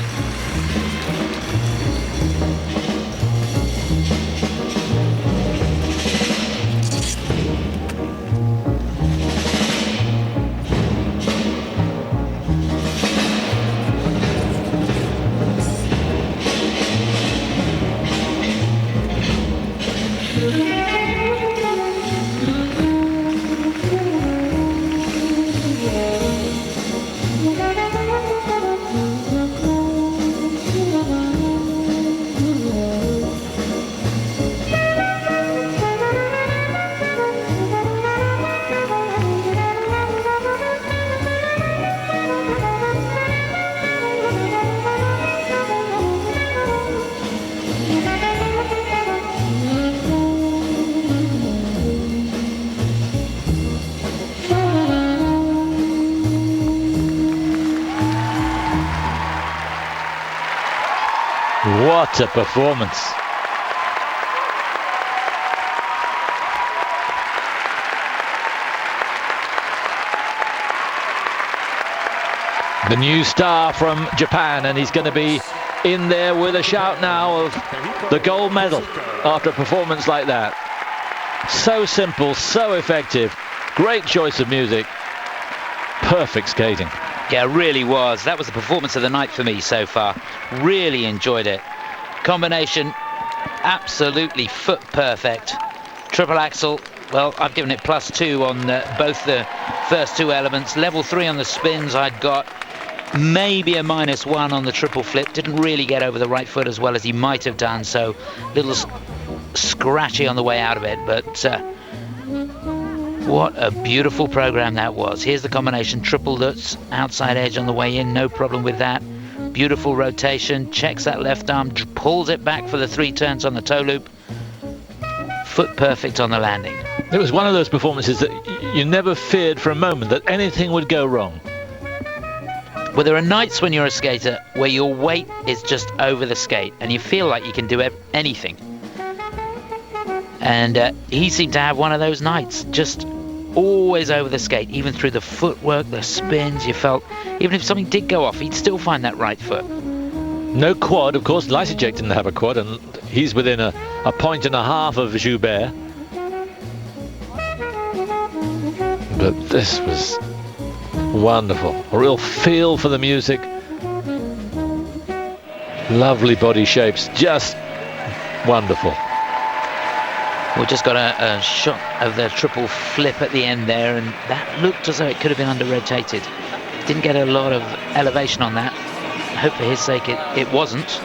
S1: What a performance. The new star from Japan, and he's going to be in there with a shout now of the gold medal after a performance like that. So simple, so effective. Great choice of music. Perfect skating.
S2: Yeah, it really was. That was the performance of the night for me so far. Really enjoyed it. Combination, absolutely foot perfect. Triple axel, well, I've given it +2 on both the first two elements. Level 3 on the spins I'd got. Maybe a -1 on the triple flip. Didn't really get over the right foot as well as he might have done, so a little scratchy on the way out of it. But what a beautiful program that was. Here's the combination triple Lutz, outside edge on the way in, no problem with that. Beautiful rotation, checks that left arm, pulls it back for the 3 turns on the toe loop. Foot perfect on the landing.
S1: It was one of those performances that you never feared for a moment that anything would go wrong.
S2: Well, there are nights when you're a skater where your weight is just over the skate and you feel like you can do anything. And he seemed to have one of those nights, just always over the skate, even through the footwork, the spins. You felt, even if something did go off, he'd still find that right foot.
S1: No quad, of course. LYSACEK didn't have a quad, and he's within a 1.5 of Joubert. But this was wonderful. A real feel for the music. Lovely body shapes, just wonderful.
S2: We just got a shot of the triple flip at the end there, and that looked as though it could have been under rotated. Didn't get a lot of elevation on that. I hope for his sake it wasn't.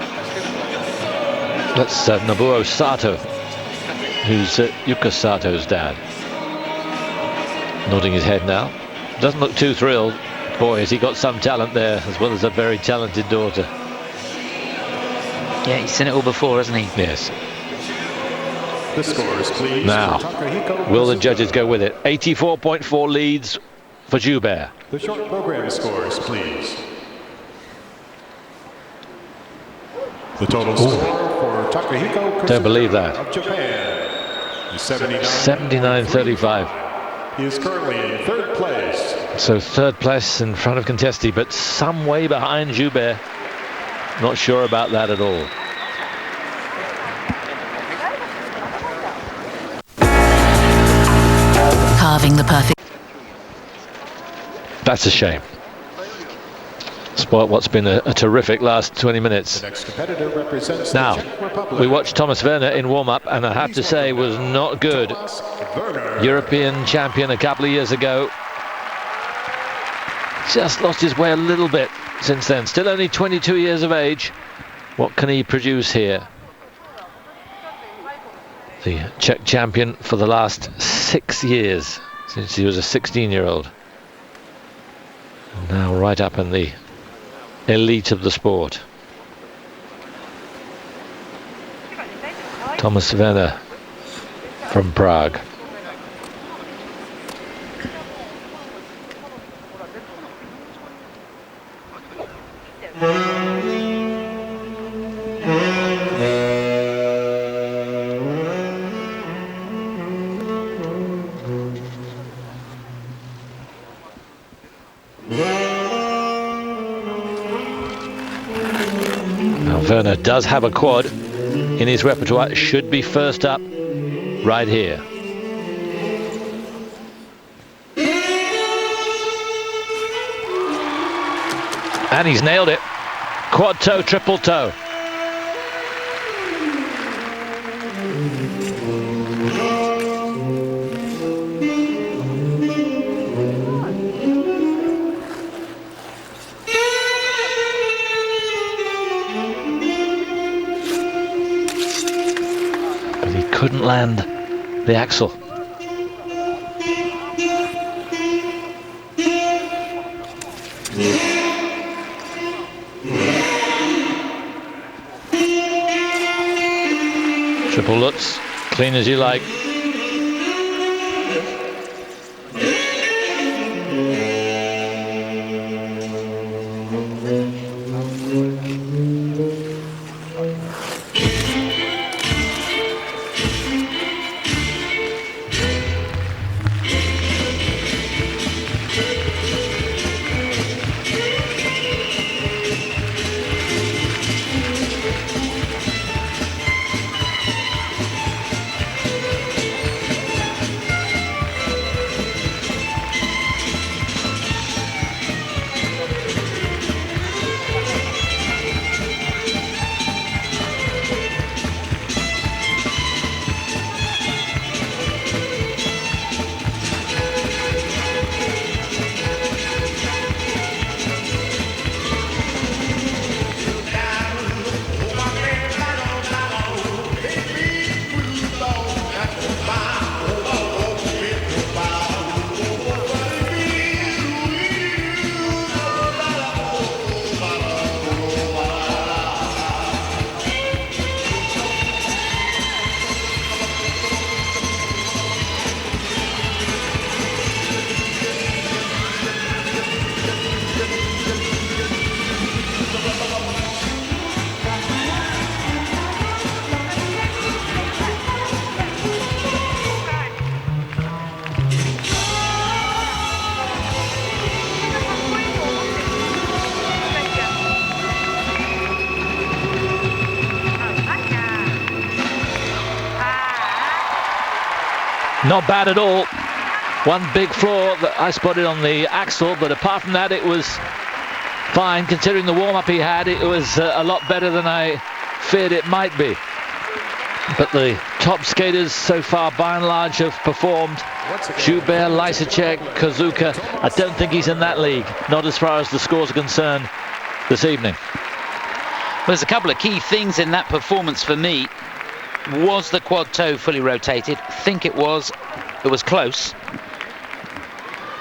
S1: That's Nobuo Sato, who's Yuka Sato's dad. Nodding his head now. Doesn't look too thrilled. Boy, has he got some talent there, as well as a very talented daughter.
S2: Yeah, he's seen it all before, hasn't he?
S1: Yes.
S4: The scores, please.
S1: Now, will the judges go with it? 84.4 leads for Joubert.
S4: The short program scores, please. The total score for Takahiko
S1: Don't believe that.
S4: of Japan is
S1: 79.35.
S4: He is currently in 3rd place.
S1: So 3rd place in front of Contesti, but some way behind Joubert. Not sure about that at all.
S6: Carving the perfect.
S1: That's a shame. Spoiled what's been a terrific last 20 minutes.
S4: The next competitor represents
S1: Now,
S4: the Czech Republic.
S1: we watched Tomas Verner in warm-up, and I have to say was not good.
S4: Tomas Verner.
S1: European champion a couple of years ago. Just lost his way a little bit since then. Still only 22 years of age. What can he produce here? The Czech champion for the last 6 years, since he was a 16-year-old. Now right up in the elite of the sport. Tomas Verner from Prague. Now Verner does have a quad in his repertoire. Should be first up right here. And he's nailed it. Quad toe, triple toe. But he couldn't land the axle. Triple Lutz, clean as you like. Not bad at all. One big flaw that I spotted on the axle, but apart from that, it was fine. Considering the warm-up he had, it was a lot better than I feared it might be. But the top skaters so far, by and large, have performed. JOUBERT, LYSACEK, KOZUKA. I don't think he's in that league, not as far as the scores are concerned this evening.
S2: There's a couple of key things in that performance for me. Was the quad toe fully rotated? I think it was. It was close.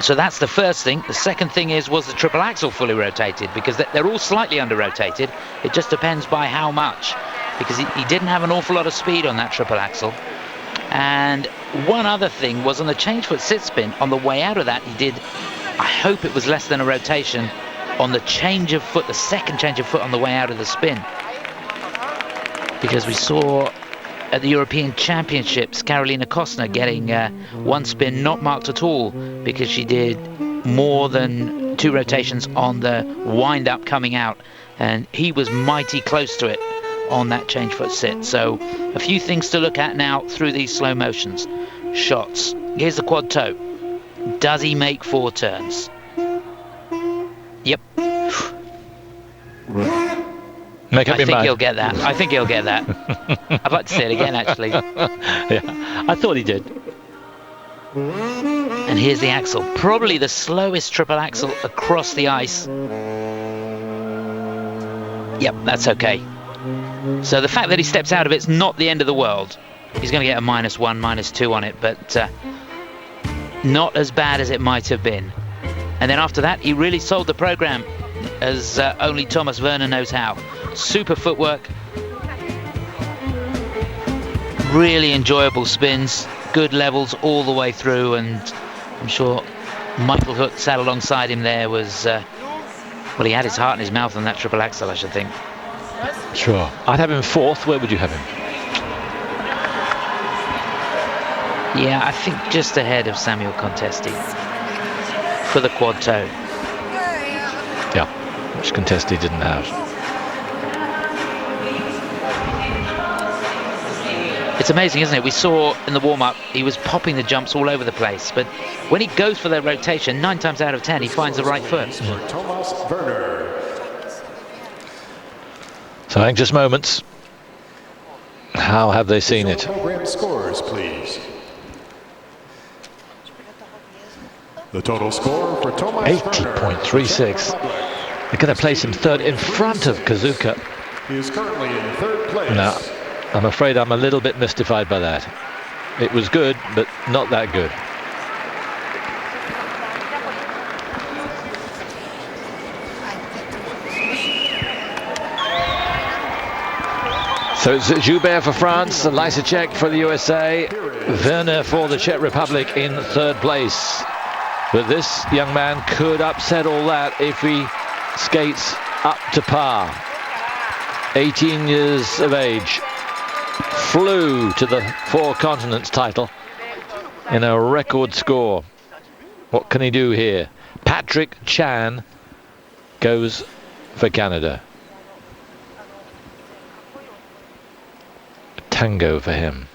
S2: So that's the first thing. The second thing was the triple axle fully rotated? Because they're all slightly under rotated. It just depends by how much, because he didn't have an awful lot of speed on that triple axle. And one other thing was on the change foot sit spin, on the way out of that, he did, I hope it was less than a rotation on the change of foot, the second change of foot on the way out of the spin. Because we saw at the European Championships, Karolina Kostner getting one spin not marked at all because she did more than 2 rotations on the wind-up coming out, and he was mighty close to it on that change foot sit. So a few things to look at now through these slow motions. Shots. Here's the quad toe. Does he make 4 turns? Yep.
S1: Make up your mind.
S2: I think he'll get that. I think he'll get that. I'd like to see it again, actually.
S1: Yeah, I thought he did.
S2: And here's the axle. Probably the slowest triple axle across the ice. Yep, that's okay. So the fact that he steps out of it's not the end of the world. He's going to get a -1, -2 on it, but not as bad as it might have been. And then after that, he really sold the program as only Tomas Verner knows how. Super footwork, really enjoyable spins, good levels all the way through, and I'm sure Michael Hook sat alongside him there was, well, he had his heart in his mouth on that triple axel, I should think.
S1: Sure. I'd have him 4th. Where would you have him?
S2: Yeah, I think just ahead of Samuel Contesti for the quad toe.
S1: Yeah, which Contesti didn't have.
S2: It's amazing, isn't it? We saw in the warm-up, he was popping the jumps all over the place, but when he goes for the rotation, 9 times out of 10, he finds the right foot.
S4: Tomas, Verner.
S1: So anxious moments. How have they seen it?
S4: Program scores, please. The total score for Tomas
S1: 80.36. They're going to place him 3rd in front of KOZUKA.
S4: He is currently in 3rd place.
S1: Now, I'm afraid I'm a little bit mystified by that. It was good, but not that good. So it's JOUBERT for France, LYSACEK for the USA, Verner for the Czech Republic in 3rd place. But this young man could upset all that if he skates up to par. 18 years of age, flew to the 4 continents title in a record score. What can he do here? Patrick Chan goes for Canada. A tango for him.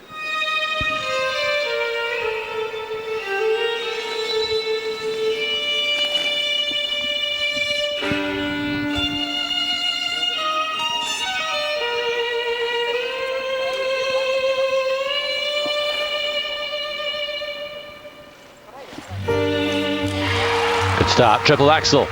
S1: Good start, triple axel.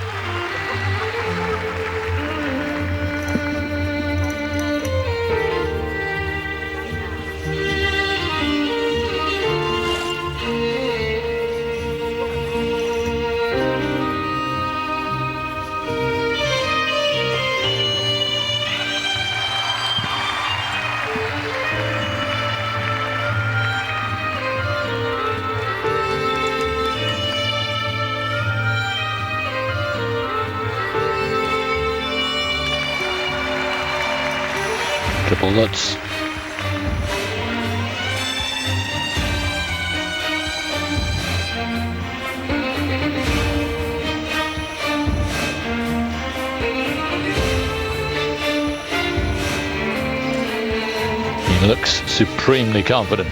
S1: Triple Lutz. He looks supremely confident.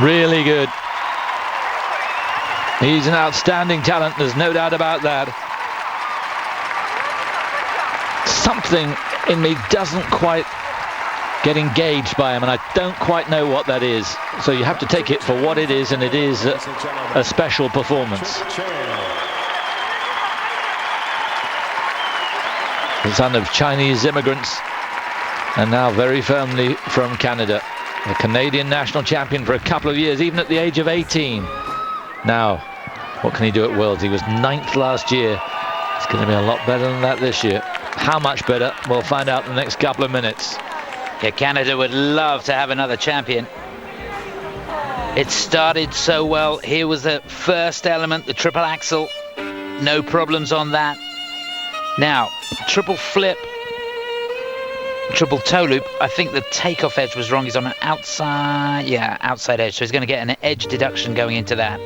S1: Really good. He's an outstanding talent, there's no doubt about that. Something in me doesn't quite get engaged by him, and I don't quite know what that is. So you have to take it for what it is, and it is a special performance. The son of Chinese immigrants, and now very firmly from Canada. A Canadian national champion for a couple of years, even at the age of 18. Now, what can he do at Worlds? He was 9th last year. It's going to be a lot better than that this year. How much better? We'll find out in the next couple of minutes.
S2: Yeah, Canada would love to have another champion. It started so well. Here was the first element, the triple axel. No problems on that. Now, triple flip, triple toe loop. I think the takeoff edge was wrong. He's on an outside, outside edge. So he's going to get an edge deduction going into that.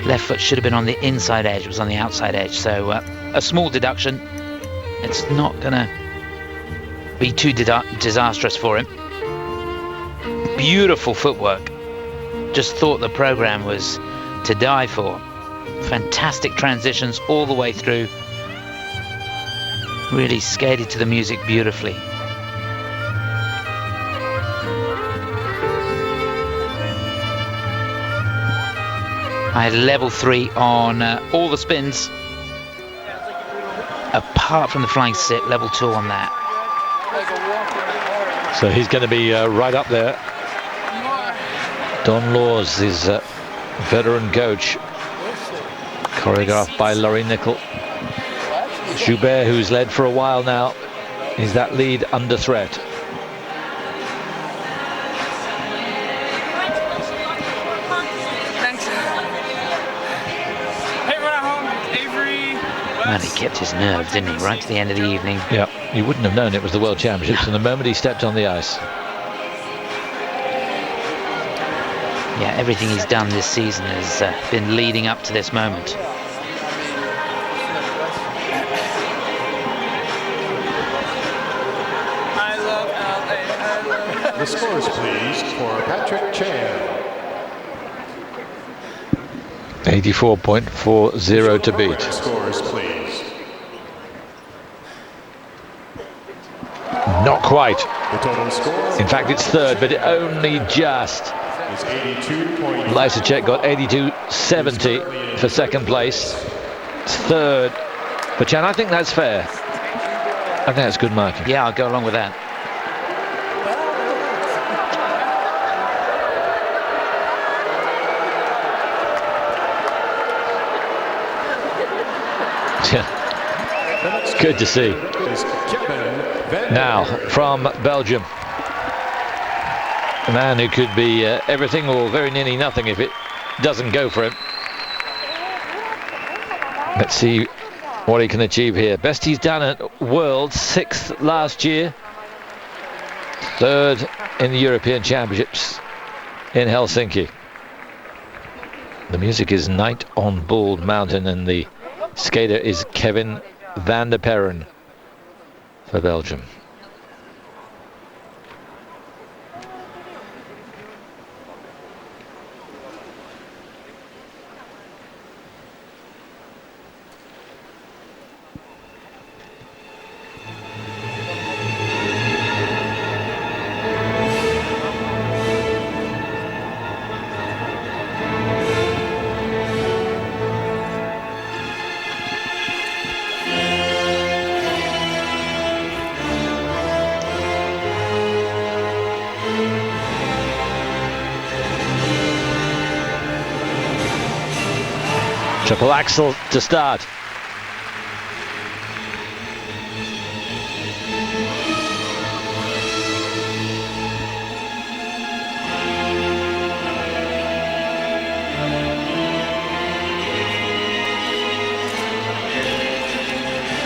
S2: Left foot should have been on the inside edge. It was on the outside edge. So a small deduction. It's not going to be too disastrous for him. Beautiful footwork. Just thought the program was to die for. Fantastic transitions all the way through. Really skated to the music beautifully. I had level 3 on all the spins, apart from the flying sit, level 2 on that.
S1: So he's going to be right up there. Don Laws is veteran coach, choreographed by Laurie Nicol. Joubert, who's led for a while now, is that lead under threat?
S2: Man, he kept his nerve, didn't he, right to the end of the evening.
S1: Yeah, you wouldn't have known it was the World Championships from the moment he stepped on the ice.
S2: Yeah, everything he's done this season has been leading up to this moment.
S4: The scores, please, for Patrick Chan.
S1: 84.40 to beat.
S4: Scores, please.
S1: Not quite.
S4: The total score.
S1: In fact, it's third, but it only just.
S4: Is 82.0.
S1: LYSACEK got 82.70 for second place. It's third for Chan. I think that's fair. I think that's good marking.
S2: Yeah, I'll go along with that.
S1: It's good to see. Now, from Belgium, a man who could be everything or very nearly nothing if it doesn't go for him. Let's see what he can achieve here. Best he's done at Worlds, 6th last year, 3rd in the European Championships in Helsinki. The music is Night on Bald Mountain, and the skater is Kevin van der Perren for Belgium. Triple axel to start.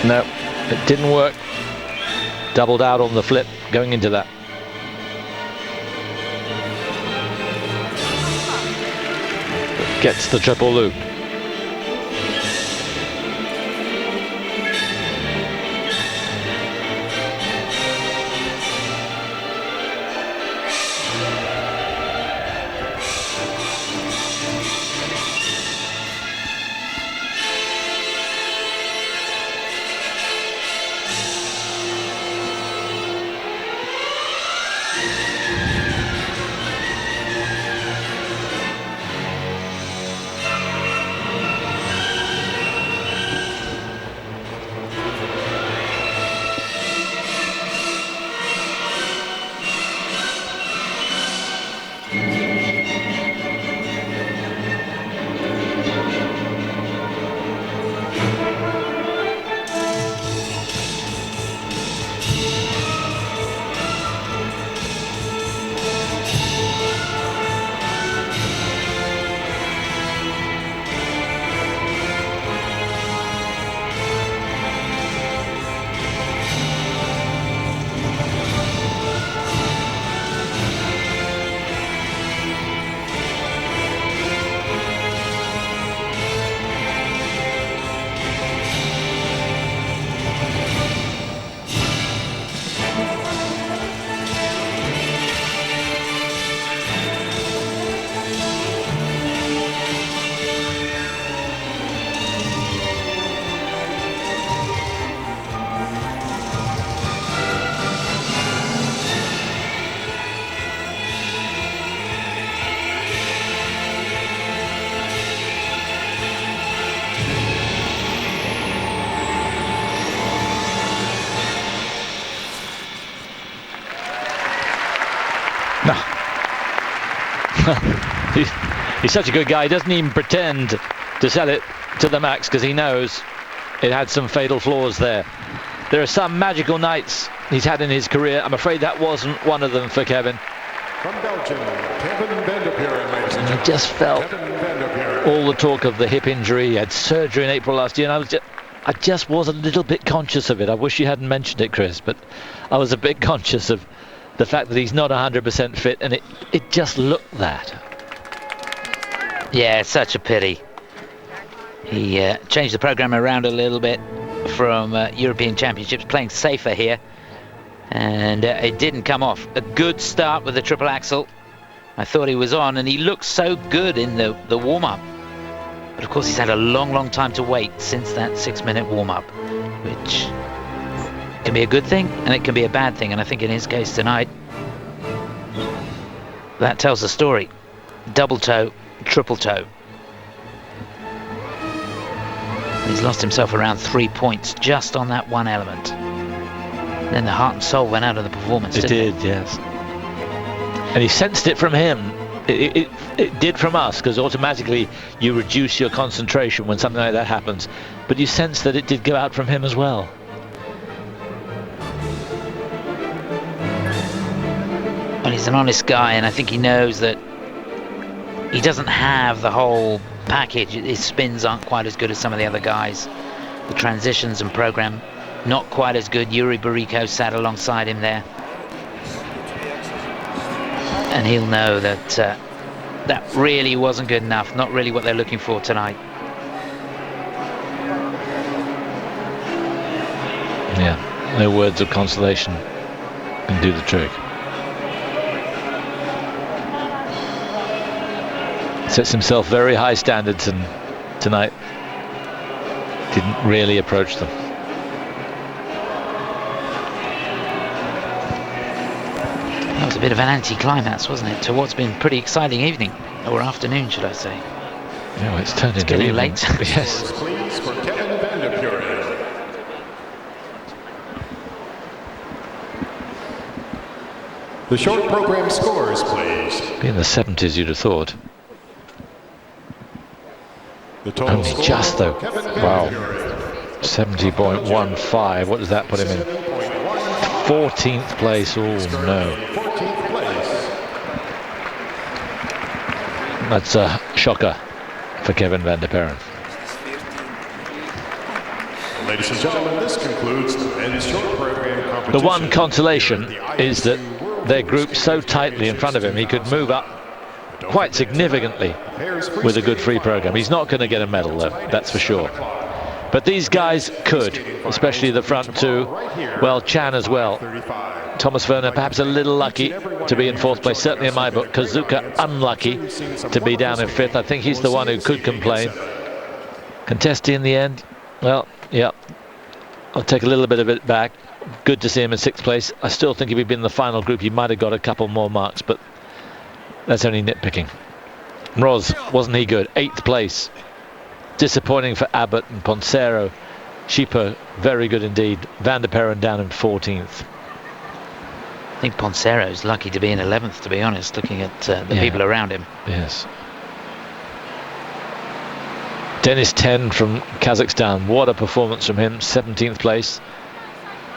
S1: No, it didn't work. Doubled out on the flip going into that. Gets the triple loop. No. He's such a good guy, he doesn't even pretend to sell it to the max because he knows it had some fatal flaws there. There are some magical nights he's had in his career. I'm afraid that wasn't one of them for Kevin.
S4: From Belgium, Kevin Vanderperen.
S1: And he just felt all the talk of the hip injury. He had surgery in April last year, and I just was a little bit conscious of it. I wish you hadn't mentioned it, Chris, but I was a bit conscious of the fact that he's not 100% fit, and it just looked that.
S2: Yeah, such a pity. He changed the program around a little bit from European Championships, playing safer here, and it didn't come off. A good start with the triple axel. I thought he was on, and he looked so good in the warm-up. But of course he's had a long time to wait since that 6-minute warm-up, which can be a good thing and it can be a bad thing, and I think in his case tonight that tells the story. Double toe, triple toe. He's lost himself around 3 points just on that one element. Then the heart and soul went out of the performance.
S1: It did, yes. And he sensed it from him. It did from us, because automatically you reduce your concentration when something like that happens. But you sense that it did go out from him as well.
S2: And he's an honest guy, and I think he knows that he doesn't have the whole package. His spins aren't quite as good as some of the other guys. The transitions and program not quite as good. Yuri Bariko sat alongside him there, and he'll know that that really wasn't good enough, not really what they're looking for tonight.
S1: Yeah, no words of consolation can do the trick. Sets himself very high standards, and tonight didn't really approach them.
S2: That was a bit of an anti-climax, wasn't it, to what's been a pretty exciting evening, or afternoon, should I say.
S1: Yeah, well, it's turned into
S2: getting
S1: evening.
S2: late.
S1: Yes.
S4: Please, for Kevin Vanderperen. The short program scores, please.
S1: Be in the 70s, you'd have thought.
S4: The total
S1: Only
S4: score
S1: just, though.
S4: for Kevin
S1: Wow.
S4: Vanderperen.
S1: 70.15. What does that put him in? 14th place. Oh, no.
S4: 14th place.
S1: That's a shocker for Kevin Vanderperen.
S4: Ladies and gentlemen, this concludes the men's short program competition.
S1: The one consolation is that they're grouped so tightly in front of him, he could move up quite significantly with a good free program. He's not going to get a medal, though, that's for sure. But these guys could, especially the front two. Well, Chan as well. Thomas Verner perhaps a little lucky to be in 4th place, certainly in my book. Kozuka unlucky to be down in 5th. I think he's the one who could complain. Contesti in the end, well, yeah, I'll take a little bit of it back. Good to see him in 6th place. I still think if he'd been in the final group, he might have got a couple more marks, but that's only nitpicking. MROZ, wasn't he good? 8th place. Disappointing for Abbott and Ponsero. Schieper, very good indeed. Vanderperen down in 14th.
S2: I think Ponsero's lucky to be in 11th, to be honest, looking at the people around him.
S1: Yes. Denis Ten from Kazakhstan. What a performance from him. 17th place.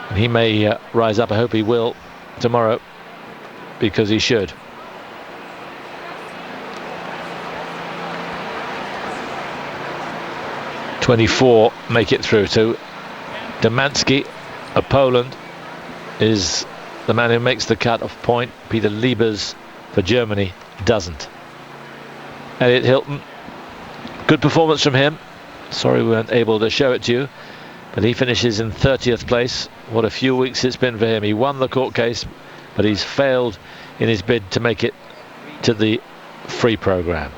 S1: And he may rise up. I hope he will tomorrow, because he should. '24 make it through. So Domanski of Poland is the man who makes the cut-off point. Peter Liebers for Germany doesn't. Elliot Hilton, good performance from him. Sorry we weren't able to show it to you, but he finishes in 30th place. What a few weeks it's been for him. He won the court case, but he's failed in his bid to make it to the free program.